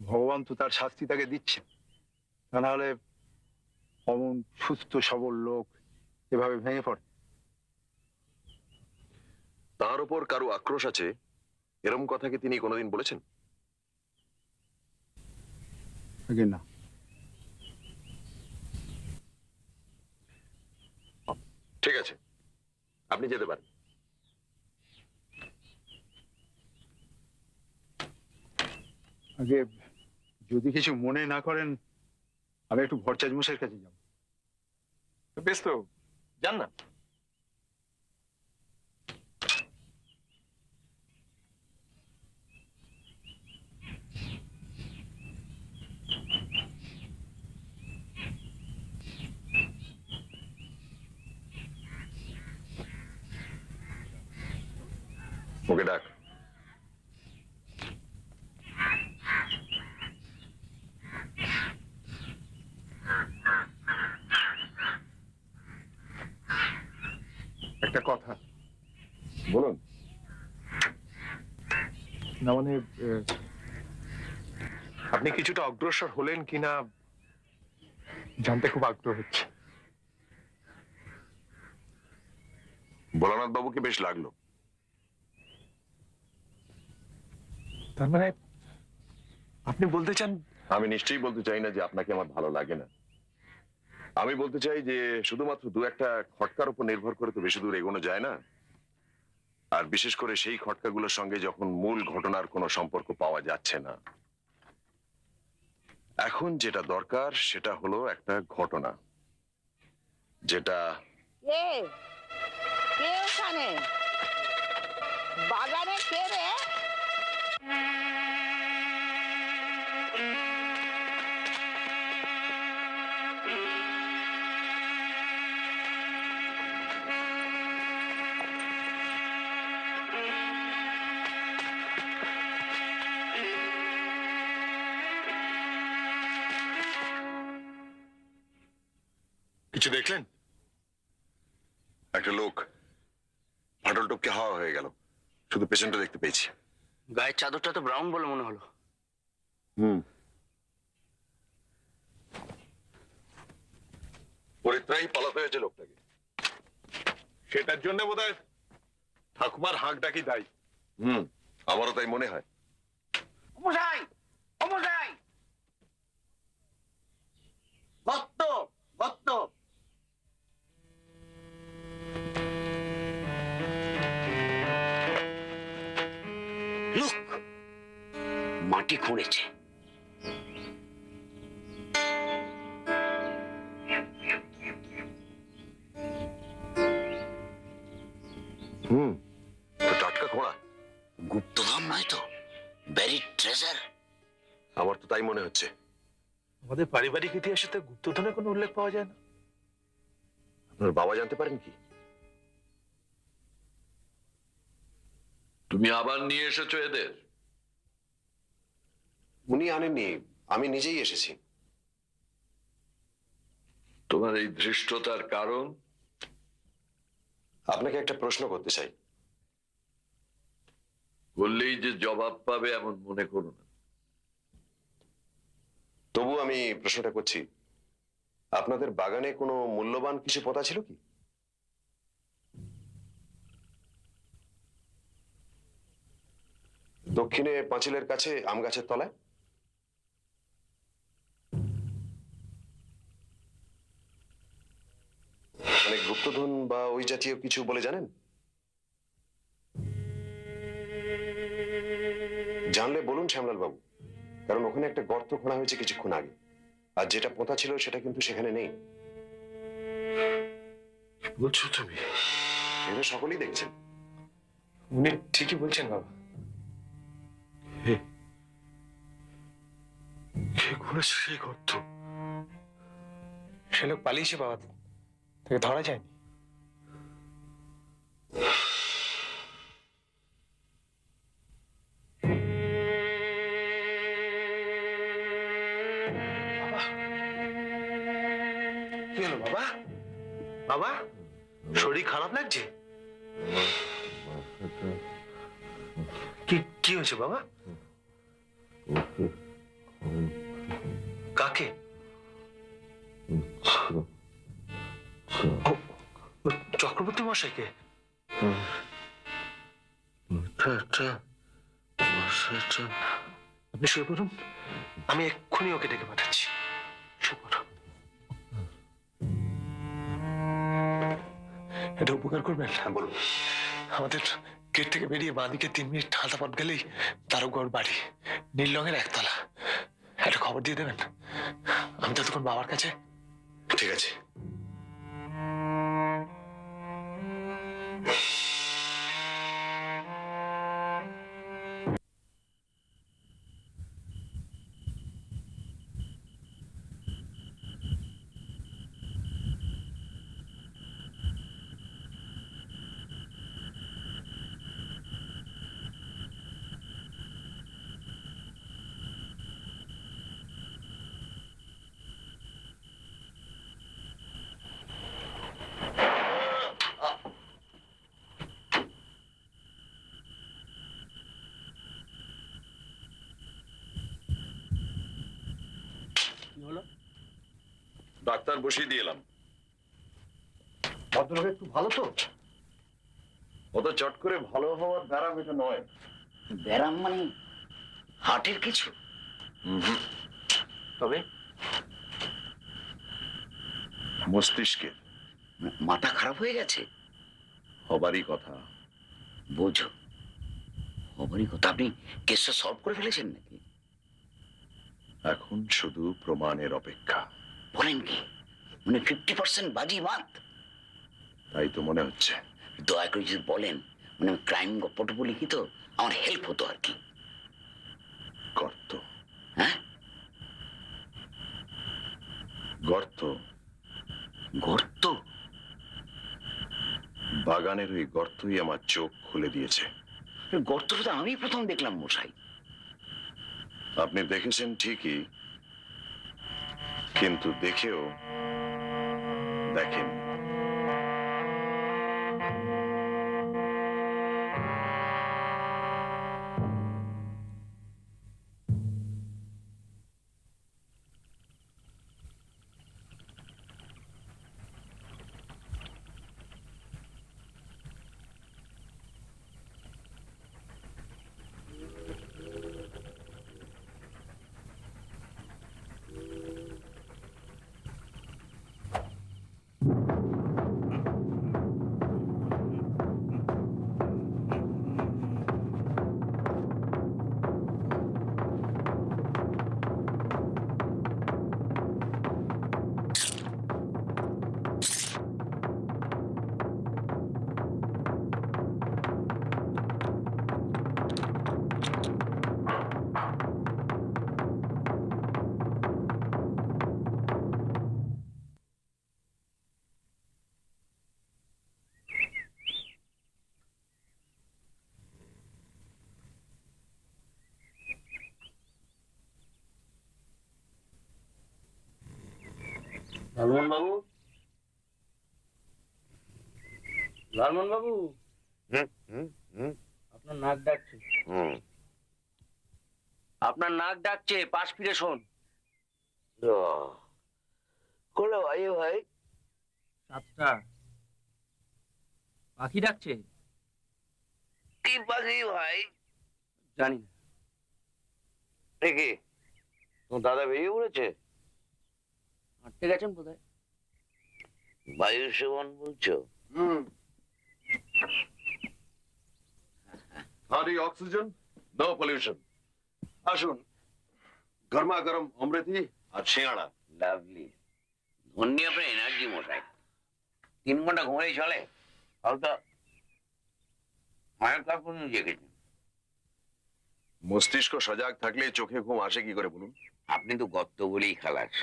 ভগবান তো তার শাস্তি তাকে দিচ্ছেন। তা না হলে অমন সুস্থ সবল লোক এভাবে ভেঙে পড়ে। তার উপর কারো আক্রোশ আছে এরকম কথা কি তিনি কোনোদিন বলেছেন? আগে না। ঠিক আছে, আপনি যেতে পারেন। আগে যদি কিছু মনে না করেন, আমি একটু ভরচাজ মশাইয়ের কাছে যাব। বেশ, তো যান না। ওকে ডাক। একটা কথা বলুন। না, মানে আপনি কিছুটা অগ্রসর হলেন কিনা জানতে খুব আগ্রহ হচ্ছে। ভোলানাথ বাবুকে বেশ লাগলো। তার মানে আপনি বলতে চান? আমি নিশ্চয়ই বলতে চাই না যে আপনাকে আমার ভালো লাগে না। আমি বলতে চাই যে শুধুমাত্র দু একটা খটকার উপর নির্ভর করে তো বেশি দূর এগোনো যায় না। আর বিশেষ করে সেই খটকাগুলোর সঙ্গে যখন মূল ঘটনার কোনো সম্পর্ক পাওয়া যাচ্ছে না। এখন যেটা দরকার সেটা হলো একটা ঘটনা যেটা। কে কে ওখানে বাগানে? কে রে? কিছু দেখলেন? একটা লোক ফাটল টপকে হাওয়া হয়ে গেল, শুধু পেশেন্টটা দেখতে পেয়েছি। গায়ের চাদরটা তো ব্রাউন বলে মনে হলো। পরিত্রাহী পালাতে হয়েছে লোকটাকে। সেটার জন্য বোধহয় ঠাকুমার হাঁক ডাকি দায়ী। আমারও তাই মনে হয়। অমশাই, অমশাই, গত্ত, গত্ত। লোকটি খুঁড়েছে। তো টাটকা খোঁড়া। গুপ্তধন নয় তো, ব্যারিড ট্রেজার। আমার তো তাই মনে হচ্ছে। আমাদের পারিবারিক ইতিহাসে তো গুপ্তধনের কোনো উল্লেখ পাওয়া যায় না। আপনার বাবা জানতে পারেন কি? তুমি আবার নিয়ে এসেছো এদের? উনি আনেননি, আমি নিজেই এসেছি। তোমার এই ধৃষ্টতার কারণ? আপনাকে একটা প্রশ্ন করতে চাই। বললেই যে জবাব পাবে এমন মনে করো না। তবু আমি প্রশ্নটা করছি, আপনাদের বাগানে কোনো মূল্যবান কিছু পোতা ছিল কি? দক্ষিণে পাঁচিলের কাছে আম গাছের তলায়? মানে গুপ্তধন বা ওই জাতীয় কিছু বলে জানেন? জানলে বলুন শ্যামলাল বাবু, কারণ ওখানে একটা গর্ত খোঁড়া হয়েছে কিছুক্ষণ আগে, আর যেটা পোঁতা ছিল সেটা কিন্তু সেখানে নেই। বলছো তুমি? এটা সকলেই দেখছেন। উনি ঠিকই বলছেন বাবা। কে করেছে সেই গর্ত? সে লোক পালিয়েছে বাবা, তাকে ধরা যায়নি। কি হলো বাবা? বাবা, শরীর খারাপ লাগছে? কি কি হয়েছে বাবা? কাকে? চক্রবর্তী মশাইকে? আপনি শুয়ে পড়ুন, আমি এক্ষুনি ওকে ডেকে পাঠাচ্ছি। শুয়ে পড়ুন। এটা উপকার করবেন? হ্যাঁ বলুন। আমাদের গেট থেকে বেরিয়ে বাঁদিকে 3 মিনিট হালতা পথ গেলেই তারকগড় বাড়ি, নীল রঙের একতলা। একটা খবর দিয়ে দেবেন, আমি ততক্ষণ বাবার কাছে। ঠিক আছে। ডাক্তার বসিয়ে দিয়ে এলাম। ভদ্রলোক একটু ভালো তো? অত চট করে ভালো হওয়ার ব্যারাম এটা নয়। ব্যারাম মানে হার্টের কিছু? তবে মস্তিষ্কের মাথা খারাপ হয়ে গেছে? হবারই কথা। বোঝো, হবারই কথা। আপনি কেসটা সলভ করে ফেলেছেন নাকি? এখন শুধু প্রমাণের অপেক্ষা। বলেন কি? মানে 50% বাজি মাত? তাই তো মনে হচ্ছে। দয়া করে যদি বলেন, মানে আমি ক্রাইম গল্পটুকু লিখি তো, আমার হেল্প হতো আর কি। গর্ত। হ্যাঁ, গর্ত। গর্ত? বাগানের ওই গর্তই আমার চোখ খুলে দিয়েছে। গর্তটা তো আমি প্রথম দেখলাম মশাই। আপনি দেখেছেন ঠিকই, কিন্তু দেখেও দেখেন। লালমোহন বাবু, লালমোহন বাবু, আপনার নাক ডাকছে। আপনার নাক ডাকছে, পাশ ফিরে শোন। কোলে ভাই ভাই 7টা পাখি ডাকছে। কি পাখি ভাই? জানি না। দেখি তোমার দাদা বেরিয়ে পড়েছে? হাঁটতে গেছেন বোধহয়। বায়ু সেবন বলছো? Hardly oxygen, no pollution. আসুন, গরমা গরম অমৃতি আর সিঙ্গাড়া। লাভলি। ধন্যি আপনার এনার্জি মশাই। 3 ঘন্টা ঘুমাই চলে? হয়তো মায়ের কাজ পর্যন্ত জেগেছে। মস্তিষ্ক সজাগ থাকলে চোখে ঘুম আসে কি করে বলুন? আপনি তো গর্ত বলেই খালাস।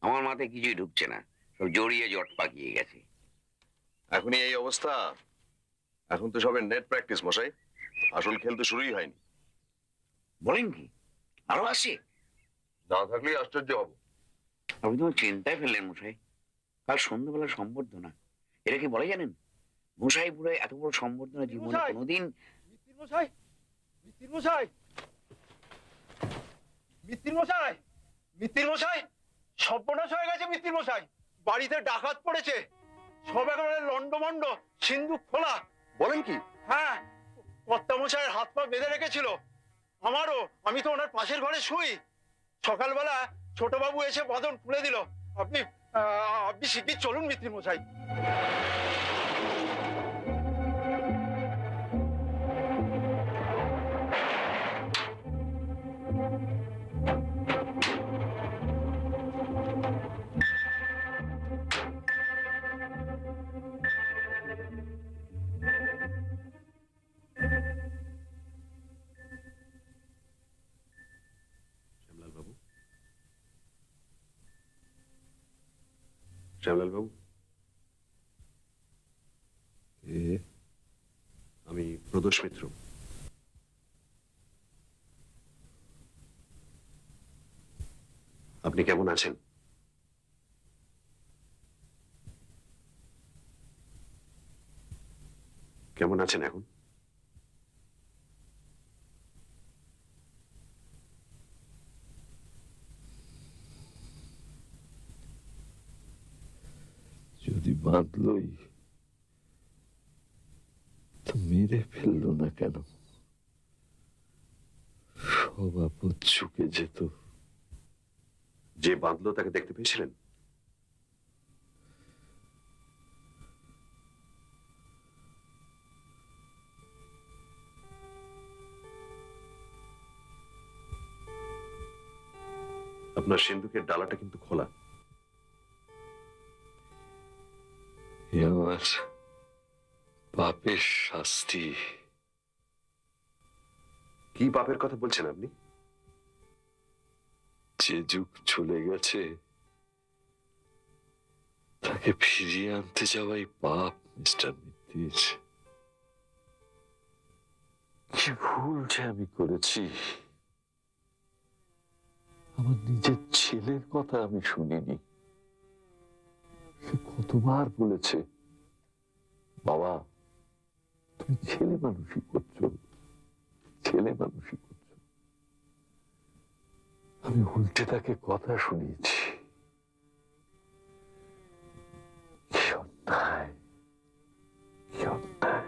আমার মাথায় কিছুই ঢুকছে না, সব জড়িয়ে জট পাকিয়ে গেছে। এখনই এই অবস্থা? এখন তো সবে নেট প্র্যাকটিস মশাই, আসল খেল তো শুরুই হয়নি। বলেন কি আরো আসে? না থাকলেই আশ্চর্য হব। আপনি তো চিন্তায় ফেললেন মশাই। কাল সন্ধ্যাবেলা সম্বর্ধনা, এটা কি বলে জানেন? মশাই পুরো এত বড় সম্বর্ধনা জীবনে কোনোদিন। মিত্তির মশাই, মিত্তির মশাই, মিত্তির মশাই, মিত্তির মশাই, সর্বনাশ হয়ে গেছে মিত্তির মশাই। বাড়িতে ডাকাত পড়েছে, সব একেবারে লন্ডমন্ড, সিন্ধুক খোলা। বলেন কি? হ্যাঁ, কর্তা মশাইয়ের হাত পা বেঁধে রেখেছিল। আমারও, আমি তো ওনার পাশের ঘরে শুই। সকালবেলা ছোটবাবু এসে বাঁধন খুলে দিল। আপনি আপনি শিগগির চলুন মিত্তির মশাই। শ্যামলাল বাবু, আমি প্রদোষ মিত্র। আপনি কেমন আছেন? কেমন আছেন এখন? যদি বাঁধলই তো মেরে ফেললো না কেন? সব আপদ চুকে যেত। যে বাঁধলো তাকে দেখতে পেয়েছিলেন? আপনার সিন্ধুকের ডালাটা কিন্তু খোলা। আমার পাপের শাস্তি। কি পাপের কথা বলছেন আপনি? যে যুগ চলে গেছে তাকে ফিরিয়ে আনতে যাওয়াই পাপ মিস্টার মিত্তির। কি ভুল যে আমি করেছি। আমার নিজের ছেলের কথা আমি শুনিনি। সে কতবার বলেছে, বাবা তুমি ছেলে মানুষই করছো, ছেলে মানুষই করছো। আমি উল্টে তাকে কথা শুনিয়েছি। কি অন্যায়, কি অন্যায়।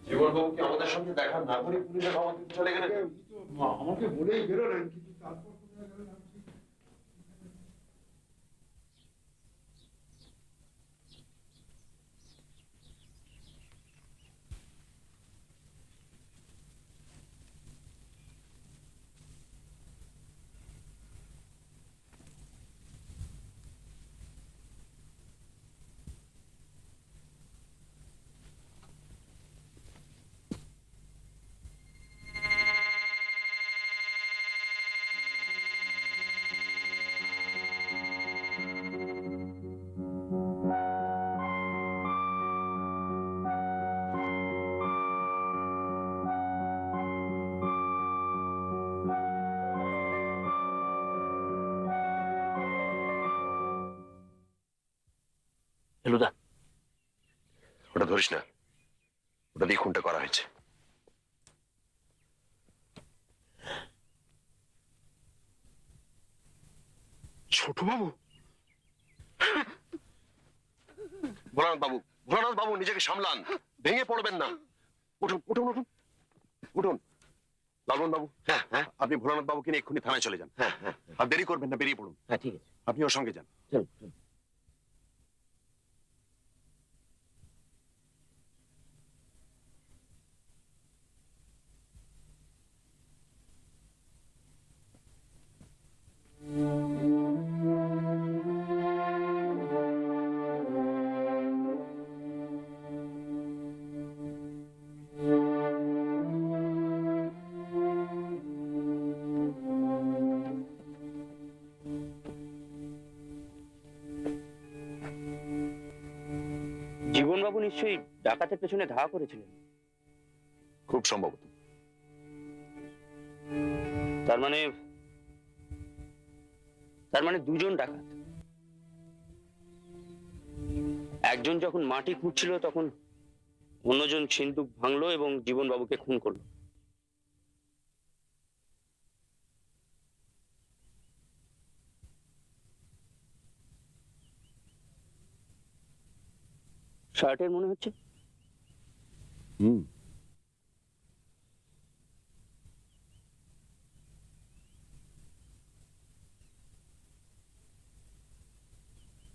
জীবনবাবু কি আমাদের সঙ্গে দেখা না করে পুলিশে খবর দিতে চলে গেলেন? আমাকে বলেই বেরোলেন, কিন্তু তারপর কোথায় গেলেন আমি ঠিক ফেলুদা, ওটা ধরিস না, ওটা দিয়ে খুনটা করা হয়েছে। ছোট বাবু, ভোলানাথ বাবু, ভোলানাথ বাবু নিজেকে সামলান, ভেঙে পড়বেন না। উঠুন উঠুন উঠুন উঠুন। লালন বাবু, হ্যাঁ হ্যাঁ, আপনি ভোলানাথ বাবুকে নিয়ে এক্ষুনি থানায় চলে যান। হ্যাঁ হ্যাঁ, আর দেরি করবেন না, বেরিয়ে পড়ুন। হ্যাঁ ঠিক আছে, আপনি ওর সঙ্গে যান। চলো চলো। জীবনবাবু নিশ্চয়ই ডাকাতের পেছনে ধাওয়া করেছিলেন। খুব সম্ভবত। তার মানে দুজন ডাকাত। একজন যখন মাটি খুঁড়ছিল তখন অন্যজন সিন্দুক ভাঙলো এবং জীবনবাবুকে খুন করলো। শার্টের মনে হচ্ছে।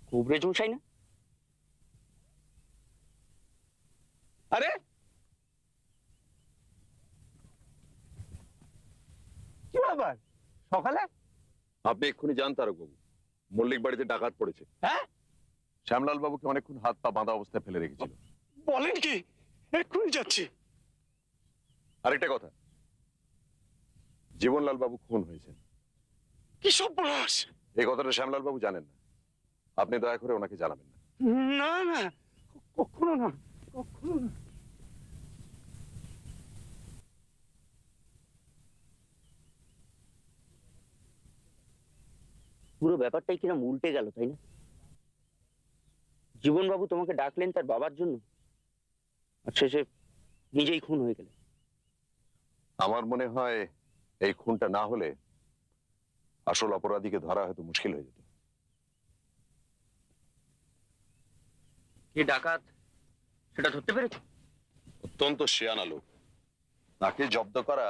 কুবরেজ মশাই না? আরে কি ব্যাপার সকালে? আপনি এক্ষুনি যান তারক বাবু, মল্লিক বাড়িতে ডাকাত পড়েছে। হ্যাঁ, শ্যামলাল বাবুকে অনেকক্ষণ হাত পা বাঁধা অবস্থায় ফেলে রেখেছিল। বলেন কি? এক্ষুনি যাচ্ছি। আরেকটা কথা, জীবনলাল বাবু খুন হয়েছেন। কি সর্বনাশ! এই কথাটা শ্যামলাল বাবু জানেন না, আপনি দয়া করে ওনাকে জানাবেন না। না না, কখনো না, কখনো না। পুরো ব্যাপারটাই কিরম উল্টে গেল, তাই না? জীবনবাবু তোমাকে ডাকলেন তার বাবার জন্য, আর শেষে নিজেই খুন হয়ে গেলেন। আমার মনে হয় এই খুনটা না হলে আসল অপরাধীকে ধরা হয়তো মুশকিল হয়ে যেত। কে ডাকাত সেটা ধরতে পেরেছ? অত্যন্ত শেয়ানা লোক, তাকে জব্দ করা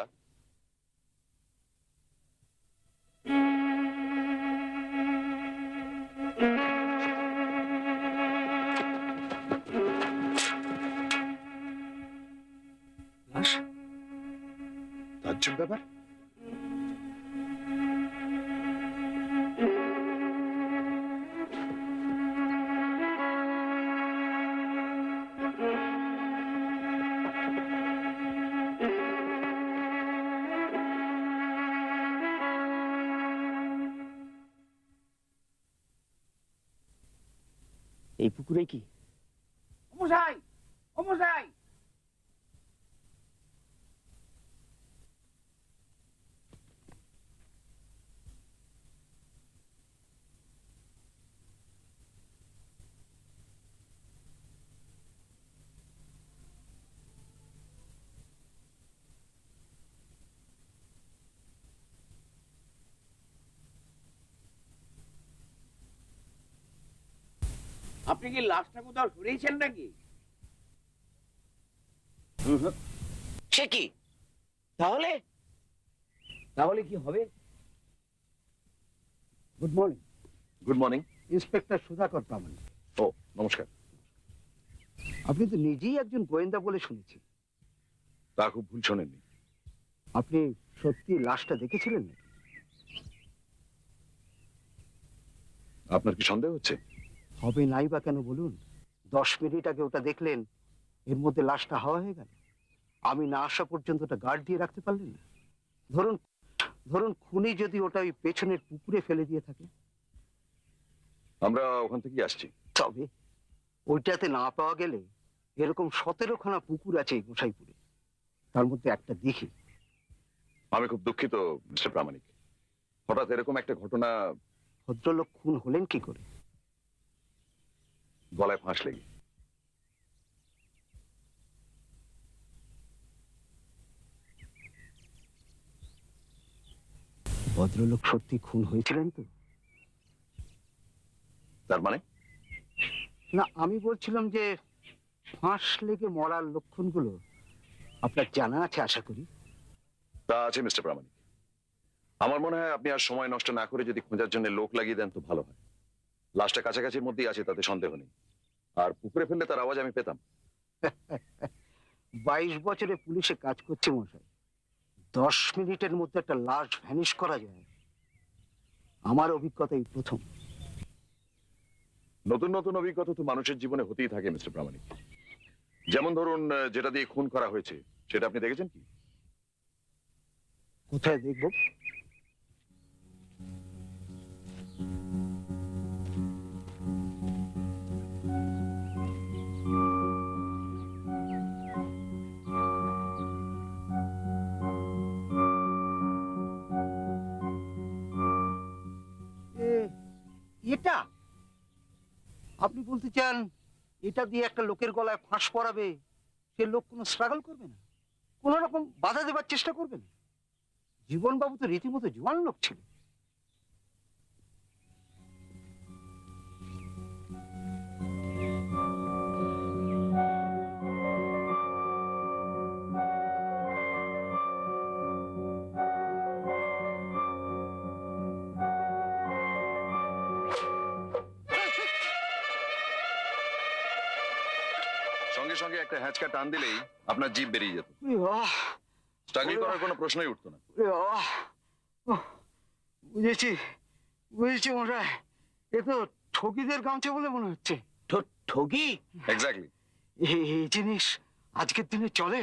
তাজ্জব ব্যাপার। এই পুকুরে কি? মশাই, ও মশাই, আপনি কি লাশটা কোথাও সরিয়েছেন নাকি? সে কি? তাহলে তাহলে কি হবে? Good morning. Good morning. Inspector Sudhakar Pramanik. ও নমস্কার। আপনি তো নিজেই একজন গোয়েন্দা বলে শুনেছি। তা খুব ভুল শোনেননি। আপনি সত্যি লাশটা দেখেছিলেন নাকি? আপনার কি সন্দেহ হচ্ছে? হবে নাই বা কেন বলুন? 10 মিনিট আগে ওটা দেখলেন, এর মধ্যে লাশটা হাওয়া হয়ে গেল। আমি না আসা পর্যন্ত ওটা গার্ড দিয়ে রাখতে পারলেন না। ধরুন ধরুন খুনি যদি ওটা ওই পেছনের পুকুরে ফেলে দিয়ে থাকে। আমরা ওখান থেকে আসছি। তবে ওইটাতে না পাওয়া গেলে এরকম 17খানা পুকুর আছে এই গোসাইপুরে, তার মধ্যে একটা দেখি। আমি খুব দুঃখিত মিস্টার প্রামাণিক, হঠাৎ এরকম একটা ঘটনা। ভদ্রলোক খুন হলেন কি করে? গলায় ফাঁস লেগে। ভদ্রলোক সত্যি খুন হয়েছিলেন তো? তার মানে? না, আমি বলছিলাম যে ফাঁস লেগে মরার লক্ষণগুলো আপনার জানা আছে আশা করি। তা আছে মিস্টার প্রামাণিক। আমার মনে হয় আপনি আর সময় নষ্ট না করে যদি খোঁজার জন্য লোক লাগিয়ে দেন তো ভালো হয়। লাশটা কাছাকাছির মধ্যেই আছে, তাতে সন্দেহ নেই। আর পুকুরে ফেললে তার আওয়াজ আমি পেতাম। 22 বছরে পুলিশে কাজ করছে মশাই, 10 মিনিটের মধ্যে একটা লাশ ভ্যানিশ করা যায় আমার অভিজ্ঞতাই প্রথম। নতুন নতুন অভিজ্ঞতা তো মানুষের জীবনে হতেই থাকে মিস্টার প্রামাণিক। যেমন ধরুন, যেটা দিয়ে খুন করা হয়েছে সেটা আপনি দেখেছেন কি? কোথায় দেখব? এটা আপনি বলতে চান এটা দিয়ে একটা লোকের গলায় ফাঁস পড়াবে, সে লোক কোনো স্ট্রাগল করবে না, কোন রকম বাধা দেবার চেষ্টা করবে না? জীবনবাবু তো রীতিমতো জোয়ান লোক ছিল। সঙ্গে সঙ্গে একটা হ্যাঁচকা টান দিলেই আপনার জিভ বেরিয়ে যেত। স্ট্রাগল করার কোনো প্রশ্নই উঠতো না। বুঝেছি বুঝেছি মশাই, এ তো ঠকিদের গামছা বলে মনে হচ্ছে। ঠকি? এক্স্যাক্টলি। এই জিনিস আজকের দিনে চলে?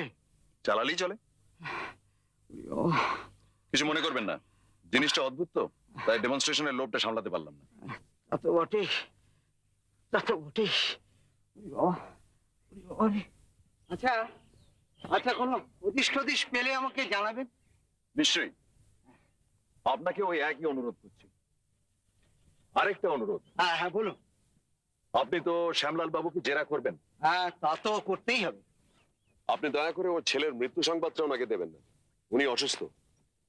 চালালেই চলে। কিছু মনে করবেন না, জিনিসটা অদ্ভুত তো, তাই ডেমনস্ট্রেশনের লোভটা সামলাতে পারলাম না। তা তো বটেই, তা তো বটেই। আচ্ছা আচ্ছা, কোনো হদিশ টদিশ পেলে আমাকে জানাবেন। নিশ্চয়ই। আপনাকে ওই একই অনুরোধ করছি। আরেকটা অনুরোধ। হ্যাঁ হ্যাঁ বলুন। আপনি তো শ্যামলাল বাবুকে জেরা করবেন। হ্যাঁ, তা তো করতেই হবে। আপনি দয়া করে ওর ছেলের মৃত্যু সংবাদটা ওনাকে দেবেন না। উনি অসুস্থ।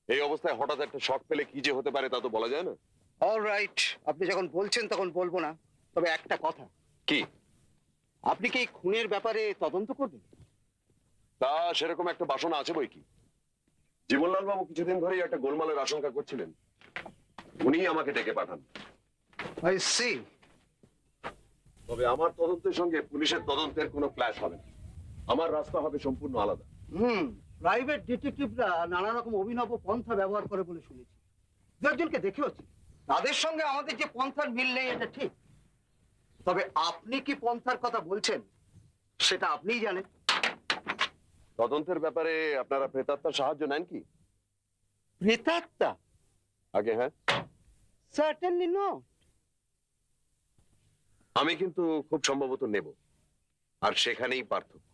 এই অবস্থায় হঠাৎ একটা শক পেলে কি যে হতে পারে তা তো বলা যায় না। অল রাইট, আপনি যখন বলছেন তখন বলবো না। তবে একটা কথা। কি? আপনি কি এই খুনের ব্যাপারে তদন্ত করবেন? তা সেরকম একটা বাসনা আছে বই কি। জীবনলাল বাবু কিছুদিন ধরেই একটা গোলমালের আশঙ্কা করছিলেন, উনি আমাকে ডেকে পাঠান। I C. তবে আমার তদন্তের সঙ্গে পুলিশের তদন্তের কোনো ক্ল্যাশ হবে না। আমার রাস্তা হবে সম্পূর্ণ আলাদা। প্রাইভেট ডিটেকটিভরা নানা রকম অভিনব পন্থা ব্যবহার করে বলে শুনেছি। দু একজনকে দেখেওছি। তাদের সঙ্গে আমাদের যে পন্থার মিল নেই এটা ঠিক। তবে আপনি কি পন্থার কথা বলছেন সেটা আপনিই জানেন। তদন্তের ব্যাপারে আপনারা প্রেতাত্মার সাহায্য নেন কি? প্রেতাত্মা? আগে হ্যাঁ। Certainly not. আমি কিন্তু খুব সম্ভবত নেব, আর সেখানেই পার্থক্য।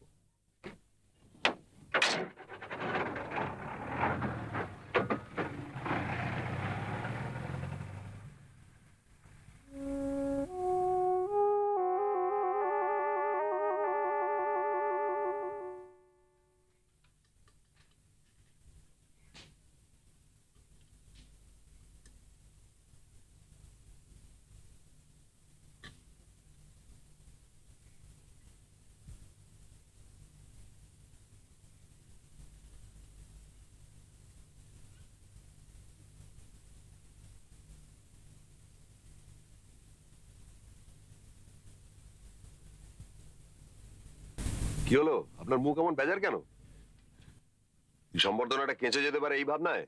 কি হলো, আপনার মুখ এমন বেজার কেন? সম্বর্ধনাটা কেঁচে যেতে পারে এই ভাবনায়?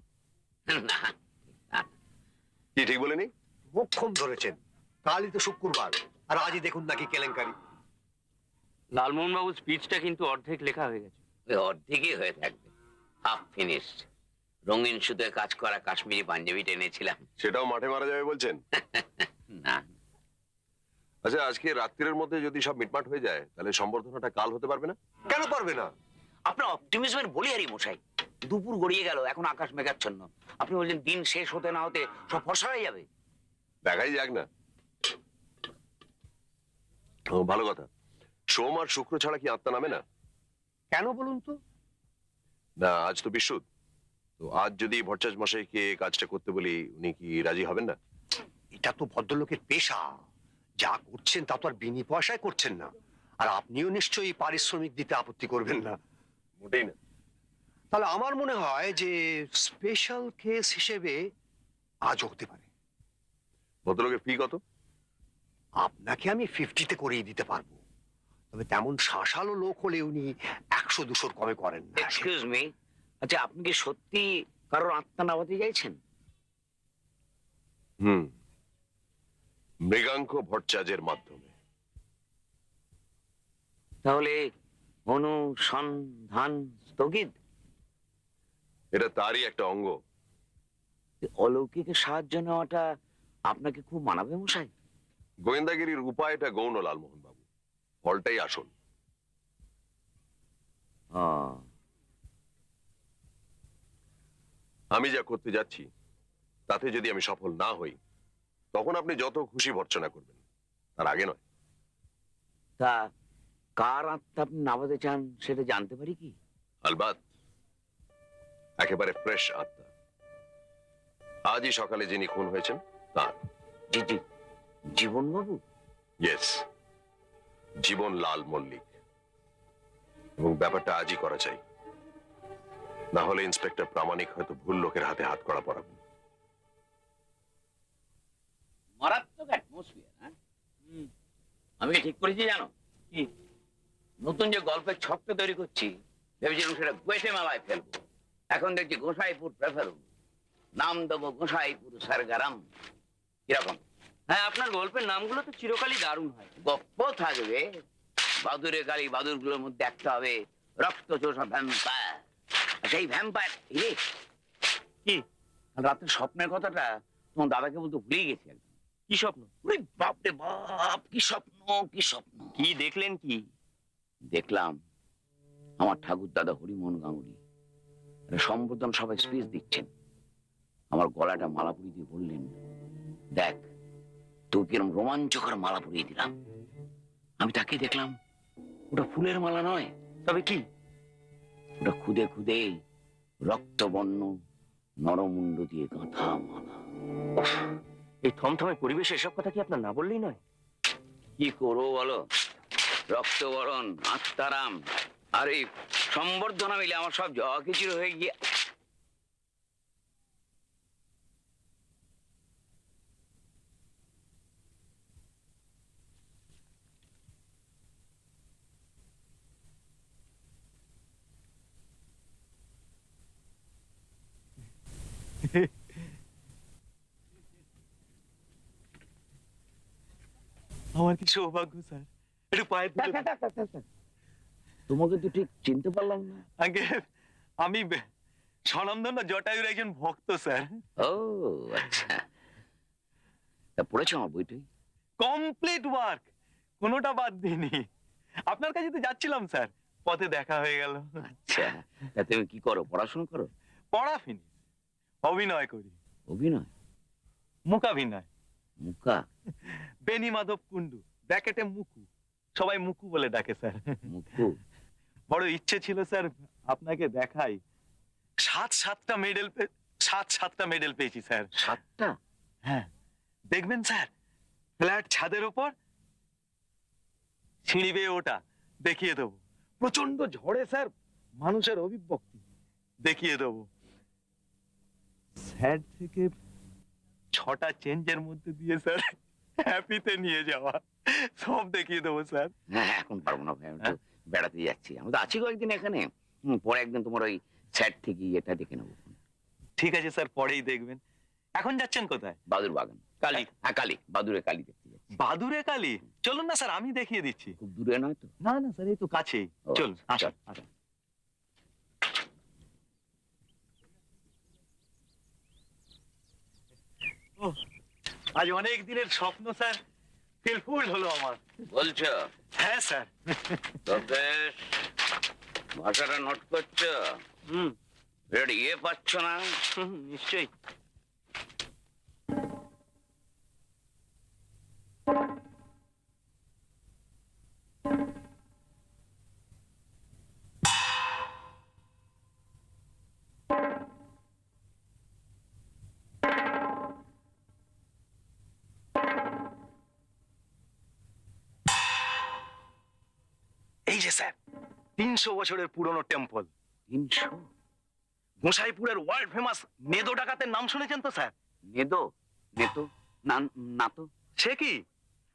কি ঠিক বলেনি? মুখ খুব ধরেছেন। কালই তো শুক্রবার, আর আজই দেখুন নাকি কেলেঙ্কারি। লালমোহন বাবুর স্পিচটা কিন্তু অর্ধেক লেখা হয়ে গেছে। ওই অর্ধেকই হয়ে থাকবে, হাফ ফিনিশড। রঙিন সুতোয় কাজ করা কাশ্মীরি পাঞ্জাবি টেনেছিলাম। সেটাও মাঠে মারা যাবে বলছেন? না, আচ্ছা, আজকে রাত্রির মধ্যে যদি সব মিটমাট হয়ে যায় তাহলে সম্বর্ধনাটা কাল হতে পারবে না? কেন পারবে না? আপনার অপটিমিজমের বলি আরই মশাই। দুপুর গড়িয়ে গেল, এখন আকাশ মেঘাচ্ছন্ন। আপনি বলছেন দিন শেষ হতে না হতে সব ফর্সা হয়ে যাবে। দেখাই যাক না। ভালো কথা। সোম আর শুক্র ছাড়া কি আত্মা নামে না? কেন বলুন তো? না, আজ তো বিশুদ্ধ। তো আজ যদি ভট্টাচ মশাইকে কাজটা করতে বলি, উনি কি রাজি হবেন না? এটা তো ভদ্রলোকের পেশা, যা করছেন তা তো আর বিনি পয়সায় করছেন না। আর আপনিও নিশ্চয়ই পারিশ্রমিক দিতে আপত্তি করবেন না। মোটেই না। তাহলে আমার মনে হয় যে স্পেশাল কেস হিসেবে আজও হতে পারে। ভদ্রলোকের ফি কত? আপনাকে আমি 50-তে করিয়ে দিতে পারবো, তবে তেমন শাঁসালো লোক হলে উনি 100-200 কমে করেন না। এক্সকিউজ মি, আচ্ছা আপনি কি সত্যি কারোর আত্মা নামাতে চাইছেন? মৃগাঙ্ক ভট্টাচার্যের মাধ্যমে। তাহলে অনুসন্ধান স্থগিত? এটা তারই একটা অঙ্গ। অলৌকিকের সাহায্য নেওয়াটা আপনাকে খুব মানাবে মশাই। গোয়েন্দাগিরির উপায়টা গৌণ, লালমোহন বাবু, ফলটাই আসল। আমি যা করতে যাচ্ছি তাতে যদি আমি সফল না হই, তখন আপনি যত খুশি ভর্ৎসনা করবেন, তার আগে নয়। তা কার আত্মা আপনি নামাতে চান সেটা জানতে পারি কি? আলবাত, একেবারে ফ্রেশ আত্মা। আজই সকালে যিনি খুন হয়েছেন তার। জি জি, জীবন বাবু? ইয়েস, জীবন লাল মল্লিক। এবং ব্যাপারটা আজই করা চাই, না হলে ইন্সপেক্টর প্রামাণিক হয়তো ভুল লোকের হাতে হাত করা পড়াবেন। মারাত্মক অ্যাটমসফিয়ার। হ্যাঁ, আমি ঠিক করেছি জানো কি, নতুন যে গল্পের ছকটা তৈরি করছি, ভেবেছিলাম সেটা গুয়েটেমালায় ফেলবো। এখন দেখছি গোসাইপুর প্রেফার, নাম দেবো গোসাইপুর সারগারাম। কিরকম? হ্যাঁ, আপনার গল্পের নামগুলো তো চিরকালই দারুণ হয়। গপ্প থাকবে, বাদুরে গালি বাদুরগুলোর মধ্যে একটা হবে রক্ত চোষা ভ্যাম্পায়ার। সেই ভ্যাম্পায়ার কি কাল রাতের স্বপ্নের কথাটা তোমার দাদাকে বলতে ভুলেই গেছি একদম। কি স্বপ্ন? ওরে বাপ রে বাপ, কি স্বপ্ন কি স্বপ্ন! কি দেখলেন? কি দেখলাম আমার ঠাকুর দাদা হরিমোহন গাঙ্গুলি সম্বোধন সবাই স্পিচ দিচ্ছেন। আমার গলাটা মালা পরিয়ে দিয়ে বললেন, দেখ তুই কিরম রোমাঞ্চকর মালা পরিয়ে দিলাম। আমি তাকে দেখলাম, ওটা ফুলের মালা নয়, তবে কি? ওটা খুদে খুদে রক্তবর্ণ নরমুণ্ড দিয়ে গাঁথা মালা। এই থমথমে পরিবেশে এসব কথা কি আপনার না বললেই নয়? কি করবো বলো, রক্তবরণ, আত্মারাম আর এই সম্বর্ধনা মিলে আমার সব জকিচির হয়ে গিয়ে। আমার কি সৌভাগ্য স্যার, একটু পায়ে তোমাকে তো ঠিক চিনতে পারলাম না। আগে আমি স্বনামধন্য জটায়ুর একজন ভক্ত স্যার। ও আচ্ছা, তা পড়েছো আমার বইটাই? কমপ্লিট ওয়ার্ক, কোনোটা বাদ দিইনি। আপনার কাছে তো যাচ্ছিলাম স্যার, পথে দেখা হয়ে গেল। আচ্ছা, তা তুমি কি করো? পড়াশোনা করো? পড়া ফিনিশ, অভিনয় করি। অভিনয়? মুখাভিনয়। মুকা? বেনি মাধব কুন্ডু, ব্র্যাকেটে মুকু, সবাই মুকু বলে ডাকে স্যার। মুকু? বড় ইচ্ছে ছিল স্যার আপনাকে দেখাই। 7-7টা মেডেল পেয়েছি স্যার। 7টা? হ্যাঁ, দেখবেন স্যার, ফ্ল্যাট ছাদের ওপর সিঁড়ি বেয়ে ওটা দেখিয়ে দেবো। প্রচন্ড ঝড়ে স্যার মানুষের অভিব্যক্তি দেখিয়ে দেবো। স্যার থেকে 6টা চেঞ্জের মধ্যে দিয়ে স্যার হ্যাপিতে নিয়ে যাওয়া, সব দেখিয়ে দেবো স্যার। হ্যাঁ, এখন পারবো না ভাই, আমি তো বেড়াতে যাচ্ছি। আমি তো আছি কয়েকদিন এখানে, পরে একদিন তোমার ওই স্যার থেকে এটা দেখে নেবো। ঠিক আছে স্যার, পরেই দেখবেন। এখন যাচ্ছেন কোথায়? বাদুর বাগান। কালী? হ্যাঁ কালী, বাদুরে কালী দেখতে যাচ্ছি। বাদুরে কালী? চলুন না স্যার, আমি দেখিয়ে দিচ্ছি। খুব দূরে নয় তো? না না স্যার, এই তো কাছেই। ও, চলুন, আসুন চল। আসুন। ও, আজ অনেক দিনের স্বপ্ন স্যার ফিলফুল হলো আমার। বলছো? হ্যাঁ স্যার। তো বেশ, ভাষাটা নোট করছো? বিরাট ইয়ে পাচ্ছ না? নিশ্চয়ই। এই যে স্যার 300 বছরের পুরনো টেম্পল 300? গোসাইপুরের ওয়ার্ল্ড ফেমাস নেদো ডাকাতের নাম শুনেছেন তো স্যার? নেদো? নেতো? না, না তো। সে কি?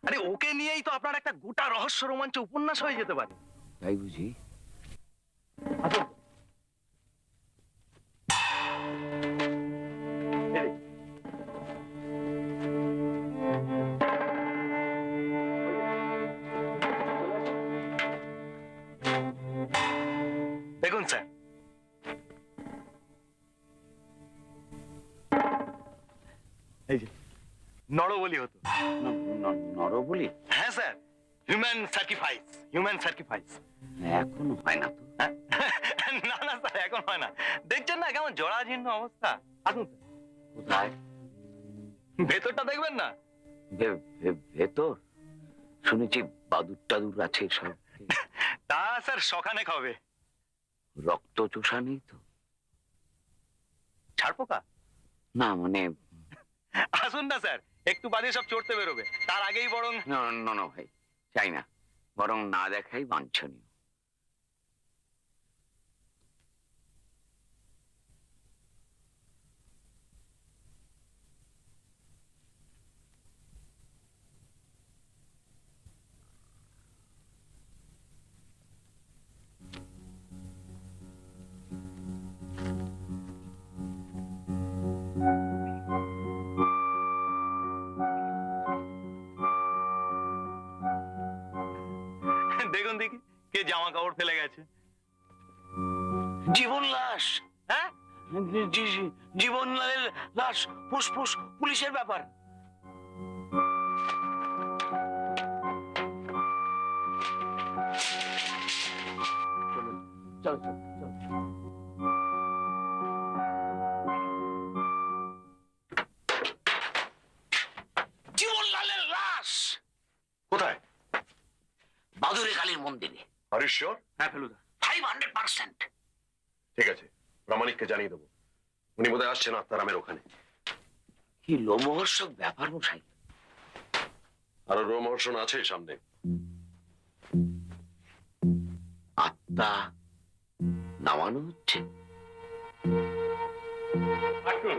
আরে ওকে নিয়েই তো আপনার একটা গোটা রহস্য রোমাঞ্চ উপন্যাস হয়ে যেতে পারে। তাই বুঝি? আসুন। দেখুন স্যার, এই যে নরবলি হতো। নরবলি? হ্যাঁ স্যার, হিউম্যান স্যাক্রিফাইস। এখনো হয় না তো। না না স্যার, এখন হয় না। দেখছেন না কেমন জরাজীর্ণ অবস্থা। আসুন স্যার। কোথায়? ভেতরটা দেখবেন না? ভেতর? শুনেছি বাদুর টাদুর আছে সব। তা স্যার সখানেক হবে। রক্ত চোষা নেই তো? ছাড় পোকা? না মানে আসুন না স্যার, একটু বাদে সব চড়তে বেরোবে, তার আগেই বরং। না না না ভাই, চাই না, বরং না দেখাই বাঞ্ছনীয়। দেখুন দেখি কে জামা কাপড় ফেলে গেছে। জীবন লাশ? হ্যাঁ, জীবন লাশ ফুসফুস পুলিশের ব্যাপার। চলো চলো চলো। জীবনলালের লাশ কোথায়? বাদুরে কালীর মন্দিরে। Are you sure? হ্যাঁ ফেলুদা। 500%। ঠিক আছে, প্রামাণিককে জানিয়ে দেবো। উনি বোধহয় আসছেন আত্মারামের ওখানে। কি লোমহর্ষক ব্যাপার মশাই। আরো রোমহর্ষণ আছে সামনে। আত্মা নামানো হচ্ছে। আসুন।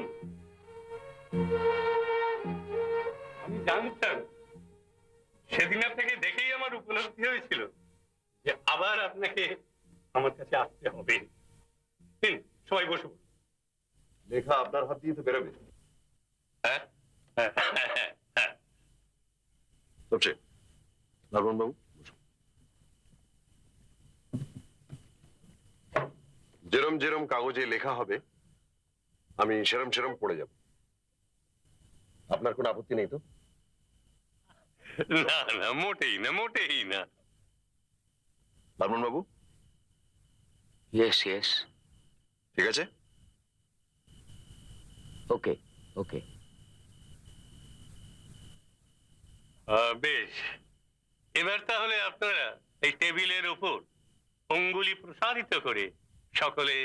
আমি জানতাম, সেদিন আপনাকে দেখেই আমার উপলব্ধি হয়েছিল যে আবার আপনাকে আমার কাছে আসতে হবে। সবাই বসে বসুন। লেখা আপনার হাত দিয়ে তো বেরোবে। হ্যাঁ সবচে লালন বাবু বসুন। যেরম যেরম কাগজে লেখা হবে আমি সেরম সেরম পড়ে যাব। আপনার কোনো আপত্তি নেই তো? না না, মোটেই না, মোটেই না। লালন বাবু? Yes yes. ঠিক আছে, ওকে ওকে। বেশ, এবার তাহলে আপনারা এই টেবিলের উপর অঙ্গুলি প্রসারিত করে সকলে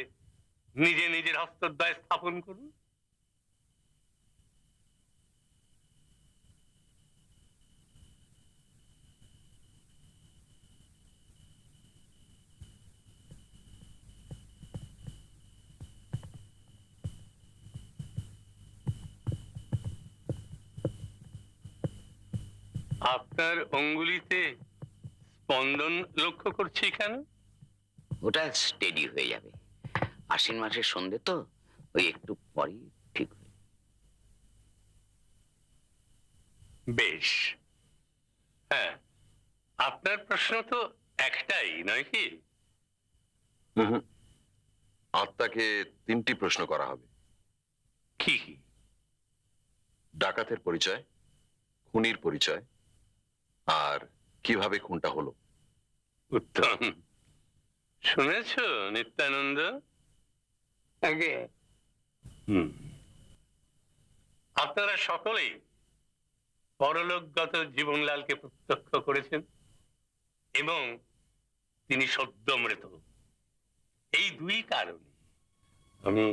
নিজে নিজের হস্তদ্বয় স্থাপন করুন। আপনার অঙ্গুলিতে স্পন্দন লক্ষ্য করছি কেন? ওটা স্টেডি হয়ে যাবে। আশ্বিন মাসের সন্ধে তো, ওই একটু পরেই ঠিক হয়ে। বেশ, হ্যাঁ, আপনার প্রশ্ন তো একটাই নয় কি? আত্মাকে 3টি প্রশ্ন করা হবে। কি কি? ডাকাতের পরিচয়, খুনির পরিচয়, আর কিভাবে খুনটা হলো। উত্তম। শুনেছ নিত্যানন্দ? আগে আপনারা সকলেই পরলোকগত জীবনলালকে প্রত্যক্ষ করেছেন এবং তিনি সদ্য মৃত। এই 2 কারণে আমি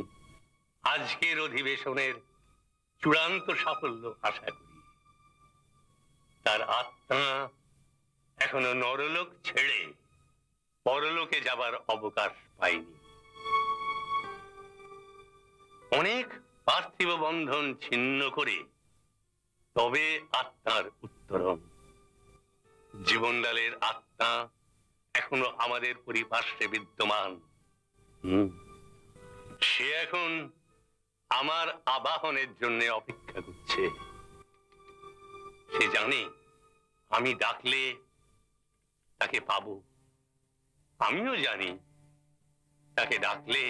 আজকের অধিবেশনের চূড়ান্ত সাফল্য আশা করি। তার আত্মা এখনো নরলোক ছেড়ে পরলোকে যাবার অবকাশ পাইনি। অনেক পার্থিব বন্ধন ছিন্ন করে তবে আত্মার উত্তরণ। জীবনলালের আত্মা এখনো আমাদের পরিপার্শ্বে বিদ্যমান। সে এখন আমার আবাহনের জন্য অপেক্ষা করছে। সে জানে আমি ডাকলে তাকে পাবো। আমিও জানি তাকে ডাকলে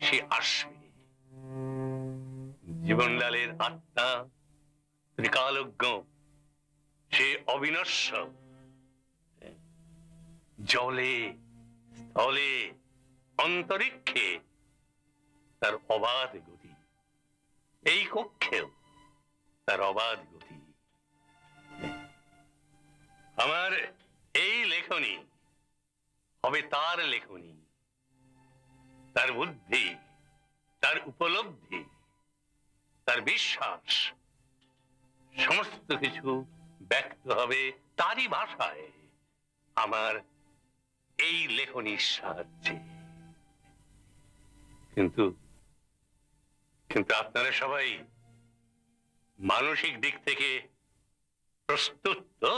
সে আসবে। জীবনলালের আত্মা ত্রিকালজ্ঞ, সে অবিনশ্বর। জলে, স্থলে, অন্তরিক্ষে তার অবাধ গতি, এই কক্ষেও তার অবাধ গতি। আমার এই লেখনী হবে তার লেখনী। তার বুদ্ধি, তার উপলব্ধি, তার বিশ্বাস, সমস্ত কিছু ব্যক্ত হবে তারই ভাষায় আমার এই লেখনীর সাহায্যে। কিন্তু কিন্তু আপনারা সবাই মানসিক দিক থেকে প্রস্তুত তো?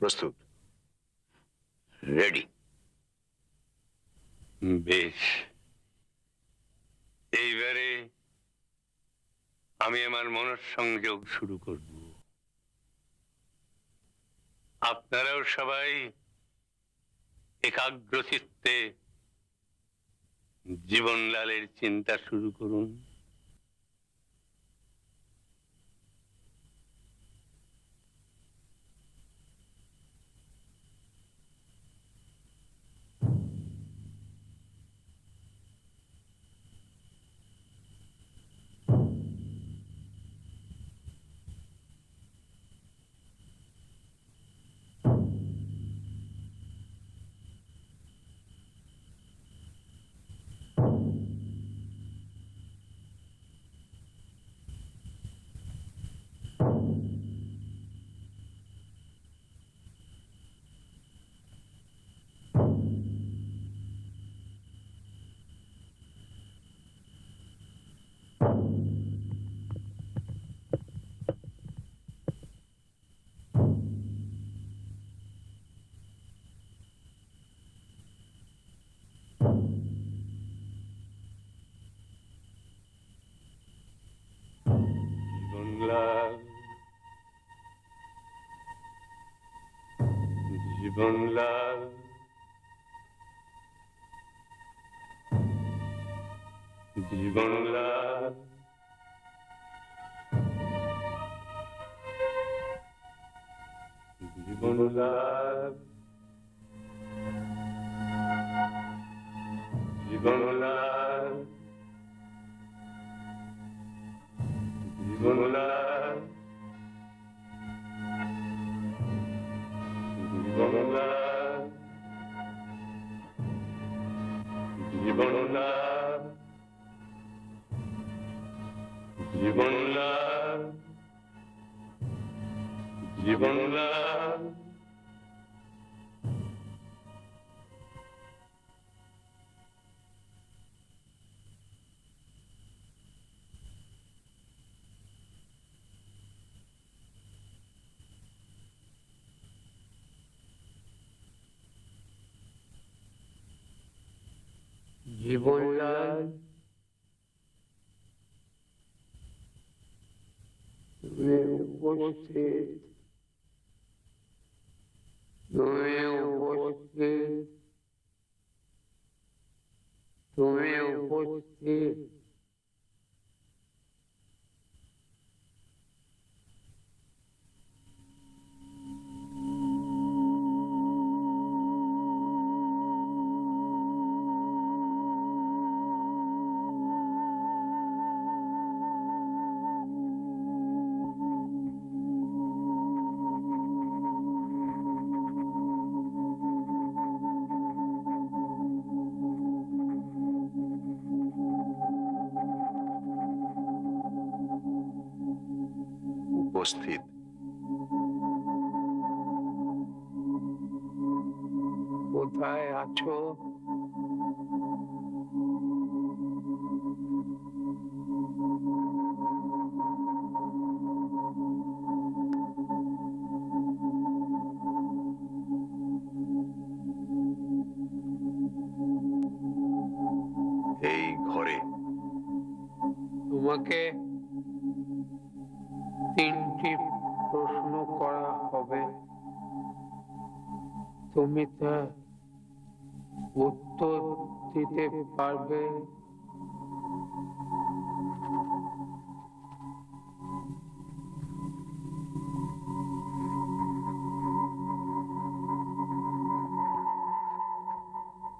প্রস্তুত। রেডি। বেশ, এইবারে আমি আমার মনঃসংযোগ শুরু করব। আপনারাও সবাই একাগ্রচিত্তে জীবনলালের চিন্তা শুরু করুন। জীবনলাল, জীবনলাল, জীবনলাল, জীবনলাল, জীবনলাল, জীবনলাল, জীবনলাল, জীবনলাল, জীবনলাল। জীবনলাল, তুমি উপস্থিত, তুমি উপস্থিত, তুমি উপস্থিত। উপস্থিত। কোথায় আছো? এই ঘরে। তোমাকে 3টি প্রশ্ন করা হবে, তুমি তার উত্তর দিতে পারবে?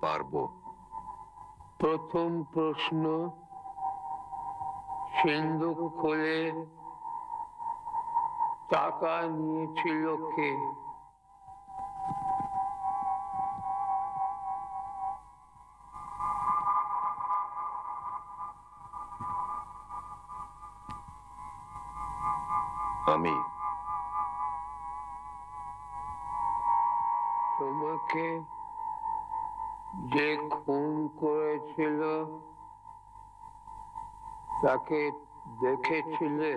পারবো। প্রথম প্রশ্ন, সিন্ধুক খুলে টাকা নিয়েছিল কে? আমি। তোমাকে যে খুন করেছিল তাকে দেখেছিলে?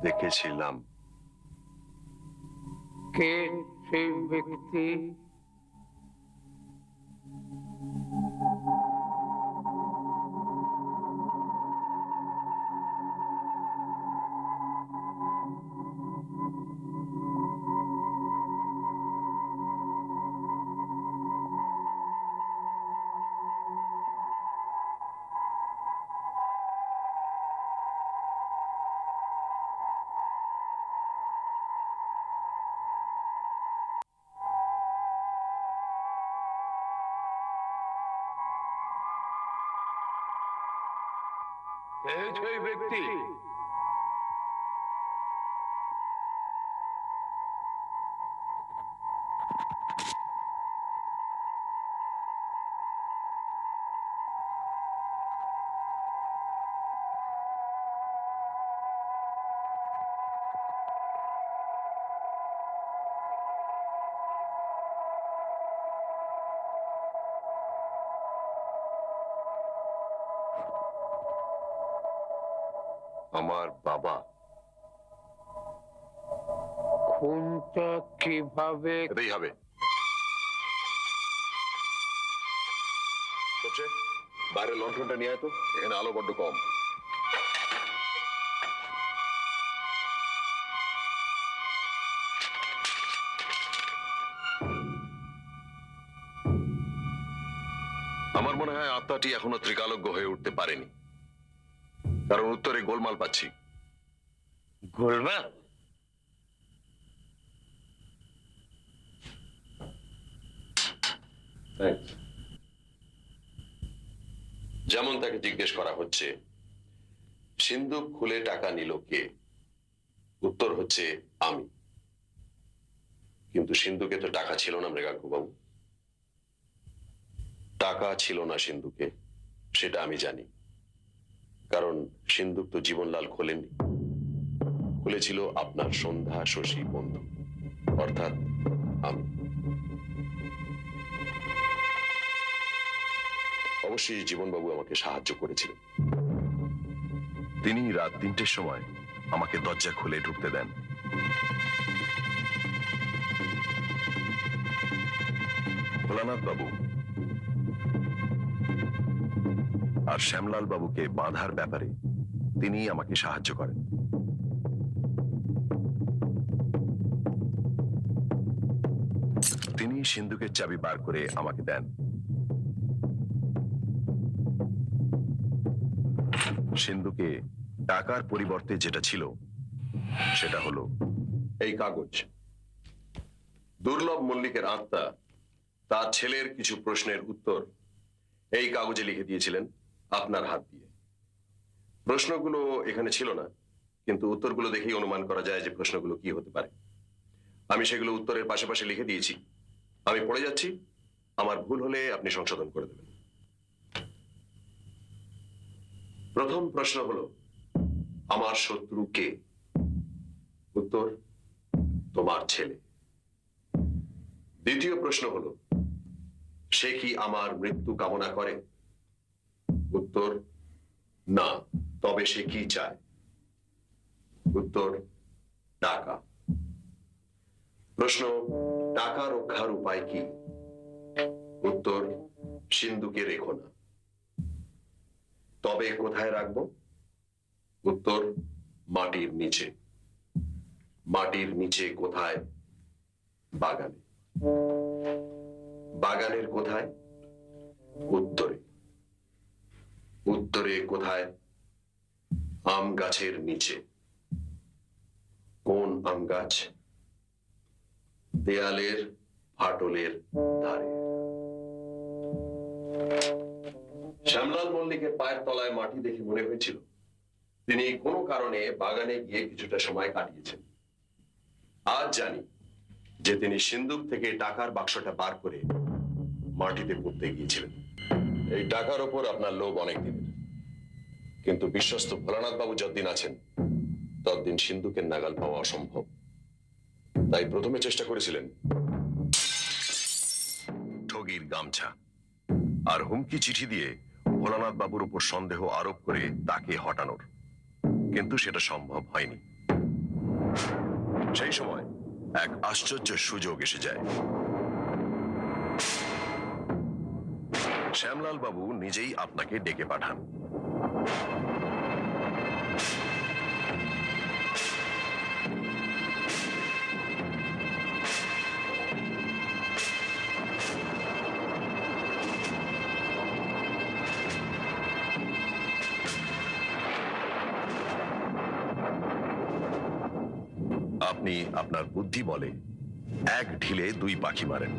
দেখেছিলাম। কে সেই ব্যক্তি? কে সেই ব্যক্তি? আমার বাবা। খুনটা কিভাবে? এটাই হবে। বাইরে লণ্ঠনটা নিয়ে আয় তো, এখানে আলো বড্ড কম। আমার মনে হয় আত্মাটি এখনো ত্রিকালজ্ঞ হয়ে উঠতে পারেনি, কারণ উত্তরে গোলমাল পাচ্ছি। গোলমাল? যেমন তাকে জিজ্ঞেস করা হচ্ছে সিন্ধুক খুলে টাকা নিল কে, উত্তর হচ্ছে আমি। কিন্তু সিন্ধুকে তো টাকা ছিল না মৃগাঙ্কবাবু, টাকা ছিল না সিন্ধুকে, সেটা আমি জানি। কারণ সিন্ধুক তো জীবনলাল খোলেননি, খুলেছিল আপনার সন্ধ্যা শশী বন্ধু, অর্থাৎ আমি। অবশ্যই জীবনবাবু আমাকে সাহায্য করেছিলেন। তিনি রাত 3টের সময় আমাকে দরজা খুলে ঢুকতে দেন। ভোলানাথ বাবু আর শ্যামলাল বাবুকে বাঁধার ব্যাপারে তিনি আমাকে সাহায্য করেন। তিনি সিন্ধুকের চাবি বার করে আমাকে দেন। সিন্ধুকে টাকার পরিবর্তে যেটা ছিল সেটা হলো এই কাগজ। দুর্লভ মল্লিকের আত্মা তার ছেলের কিছু প্রশ্নের উত্তর এই কাগজে লিখে দিয়েছিলেন আপনার হাত দিয়ে। প্রশ্নগুলো এখানে ছিল না, কিন্তু উত্তরগুলো দেখেই অনুমান করা যায় যে প্রশ্নগুলো কি হতে পারে। আমি সেগুলো উত্তরের পাশাপাশি লিখে দিয়েছি। আমি পড়ে যাচ্ছি, আমার ভুল হলে আপনি সংশোধন করে দেবেন। প্রথম প্রশ্ন হলো, আমার শত্রু কে? উত্তর, তোমার ছেলে। দ্বিতীয় প্রশ্ন হলো, সে কি আমার মৃত্যু কামনা করে? উত্তর, না। তবে সে কি চায়? উত্তর, টাকা। প্রশ্ন, টাকা রক্ষার উপায় কি? উত্তর, সিন্ধুকে রেখো না। তবে কোথায় রাখবো? উত্তর, মাটির নিচে। মাটির নিচে কোথায়? বাগানে। বাগানের কোথায়? উত্তরে। উত্তরে কোথায়? আম গাছের নিচে। কোন আম গাছ? দেয়ালের ফাটলের ধারে। শ্যামলাল মল্লিকের পায়ের তলায় মাটি দেখে মনে হয়েছিল তিনি কোনো কারণে বাগানে গিয়ে কিছুটা সময় কাটিয়েছেন। আজ জানি যে তিনি সিন্দুক থেকে টাকার বাক্সটা বার করে মাটিতে পুঁততে গিয়েছিলেন। এই টাকার উপর আপনার লোভ অনেক দিনের, কিন্তু বিশ্বস্ত ভোলানাথ বাবু যতদিন আছেন ততদিন সিন্ধুকের নাগাল পাওয়া অসম্ভব। তাই প্রথমে চেষ্টা করেছিলেন ঠগির গামছা আর হুমকি চিঠি দিয়ে ভোলানাথ বাবুর উপর সন্দেহ আরোপ করে তাকে হটানোর, কিন্তু সেটা সম্ভব হয়নি। সেই সময় এক আশ্চর্য সুযোগ এসে যায়। শ্যামলাল বাবু নিজেই আপনাকে ডেকে পাঠান। আপনি আপনার বুদ্ধি বলে এক ঢিলে দুই পাখি মারেন।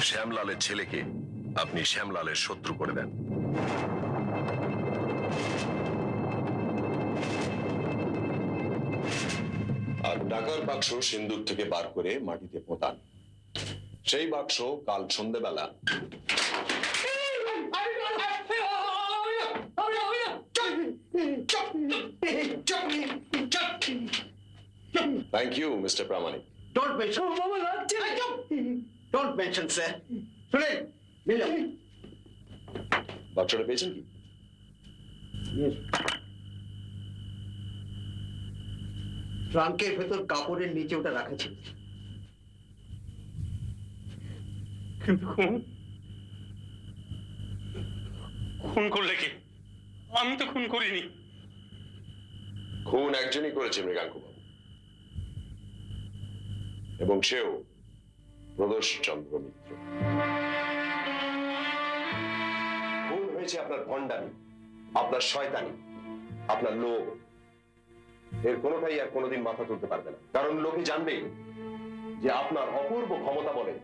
শ্যামলালের ছেলেকে আপনি শ্যামলালের শত্রু করে দেন। আর টাকার বাক্স সিন্দুক থেকে বার করে মাটিতে পোঁতান। সেই বাক্স কাল সন্ধ্যেবেলা thank you mister Pramanik. Don't mention, don't mention sir. শুনেন, বাক্সটা পেয়েছেন কি? ট্রাঙ্কের ভেতর কাপড়ের নিচে ওটা রাখা ছিল। কিন্তু খুন করলে কে? আমি তো খুন করিনি। খুন একজনই করেছে, মৃগাঙ্ক বাবু, এবং সেও প্রদোষ চন্দ্র মিত্র। খুন হয়েছে আপনার ভণ্ডামি, আপনার শয়তানি, আপনার লোভ। এর কোনোটাই আর কোনোদিন মাথা তুলতে পারবে না, কারণ লোকে জানবে যে আপনার অপূর্ব ক্ষমতা বলে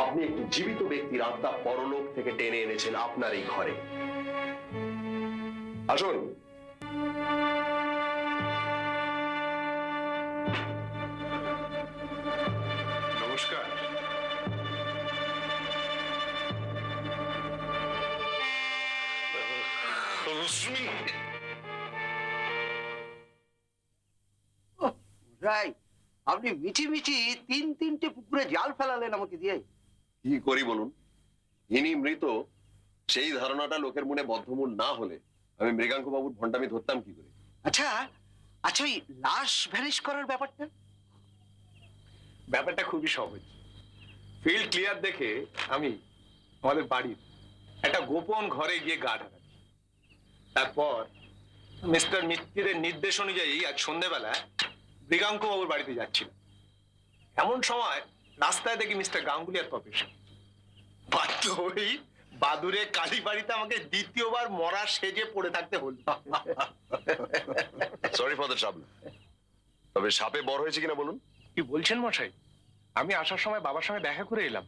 আপনি একটি জীবিত ব্যক্তির আত্মা পরলোক থেকে টেনে এনেছেন আপনার এই ঘরে। আসুন। নমস্কার। রাই, আপনি মিছি মিছি তিনটে পুকুরে জাল ফেলালেন আমাকে দিয়ে। কি করি বলুন? ইনি মৃত, সেই ধারণাটা লোকের মনে বদ্ধমূল না হলে আমি মৃগাঙ্ক বাবুর ভণ্ডামি ধরতাম কি করে? আচ্ছা আচ্ছা, ওই লাশ ভ্যানিশ করার ব্যাপারটা? ব্যাপারটা খুবই সহজ। ফিল্ড ক্লিয়ার দেখে আমি আমাদের বাড়ির একটা গোপন ঘরে গিয়ে গা ঢাকাচ্ছি। তারপর মিস্টার মিত্তিরের নির্দেশ অনুযায়ী আজ সন্ধ্যেবেলা মৃগাঙ্ক বাবুর বাড়িতে যাচ্ছিল। এমন সময় রাস্তায় দেখি মিস্টার গাঙ্গুলি আর তপেশ। বাধ্য হই বাদুরে কালী বাড়িতে আমাকে দ্বিতীয়বার মরা সেজে পড়ে থাকতে হল। Sorry for the trouble. তবে সাপে বড় হয়েছে কিনা বলুন। কি বলছেন মশাই? আমি আসার সময় বাবার সঙ্গে দেখা করে এলাম।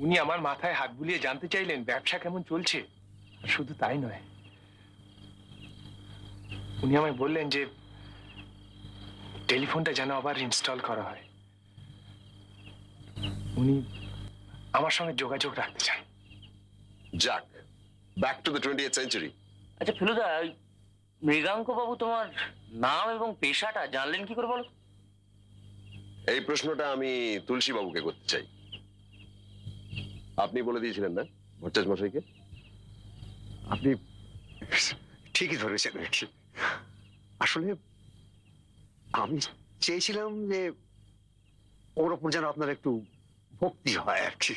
উনি আমার মাথায় হাত বুলিয়ে জানতে চাইলেন ব্যবসা কেমন চলছে। আর শুধু তাই নয়, উনি আমায় বললেন যে টেলিফোনটা যেন আবার ইনস্টল করা হয়। উনি আমার সঙ্গে যোগাযোগ রাখতে চান। যাক, back to the 20th century. আচ্ছা ফেলুদা, ওই মৃগাঙ্ক বাবু তোমার নাম এবং পেশাটা জানলেন কি করে বলো? এই প্রশ্নটা আমি তুলসী বাবুকে করতে চাই। আপনি বলে দিয়েছিলেন না ভট্টাচ মশাইকে? আপনি ঠিকই ধরেছেন আর কি। আসলে আমি চেয়েছিলাম যে ওর ওপর যেন আপনার একটু ভক্তি হয় আর কি।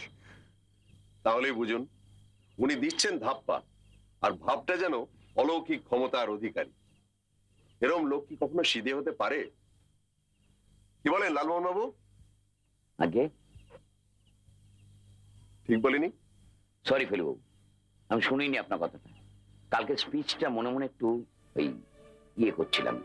তাহলেই বুঝুন, উনি দিচ্ছেন ধাপ্পা, আর ভাবটা যেন অলৌকিক ক্ষমতার অধিকারী। এরম লোক কি কখনো সিধে হতে পারে? কি বলেন লালমোহন বাবু? আগে ঠিক বলিনি? সরি ফেলু বাবু, আমি শুনিনি আপনার কথাটা। কালকে স্পিচটা মনে মনে একটু ওই ইয়ে করছিলাম।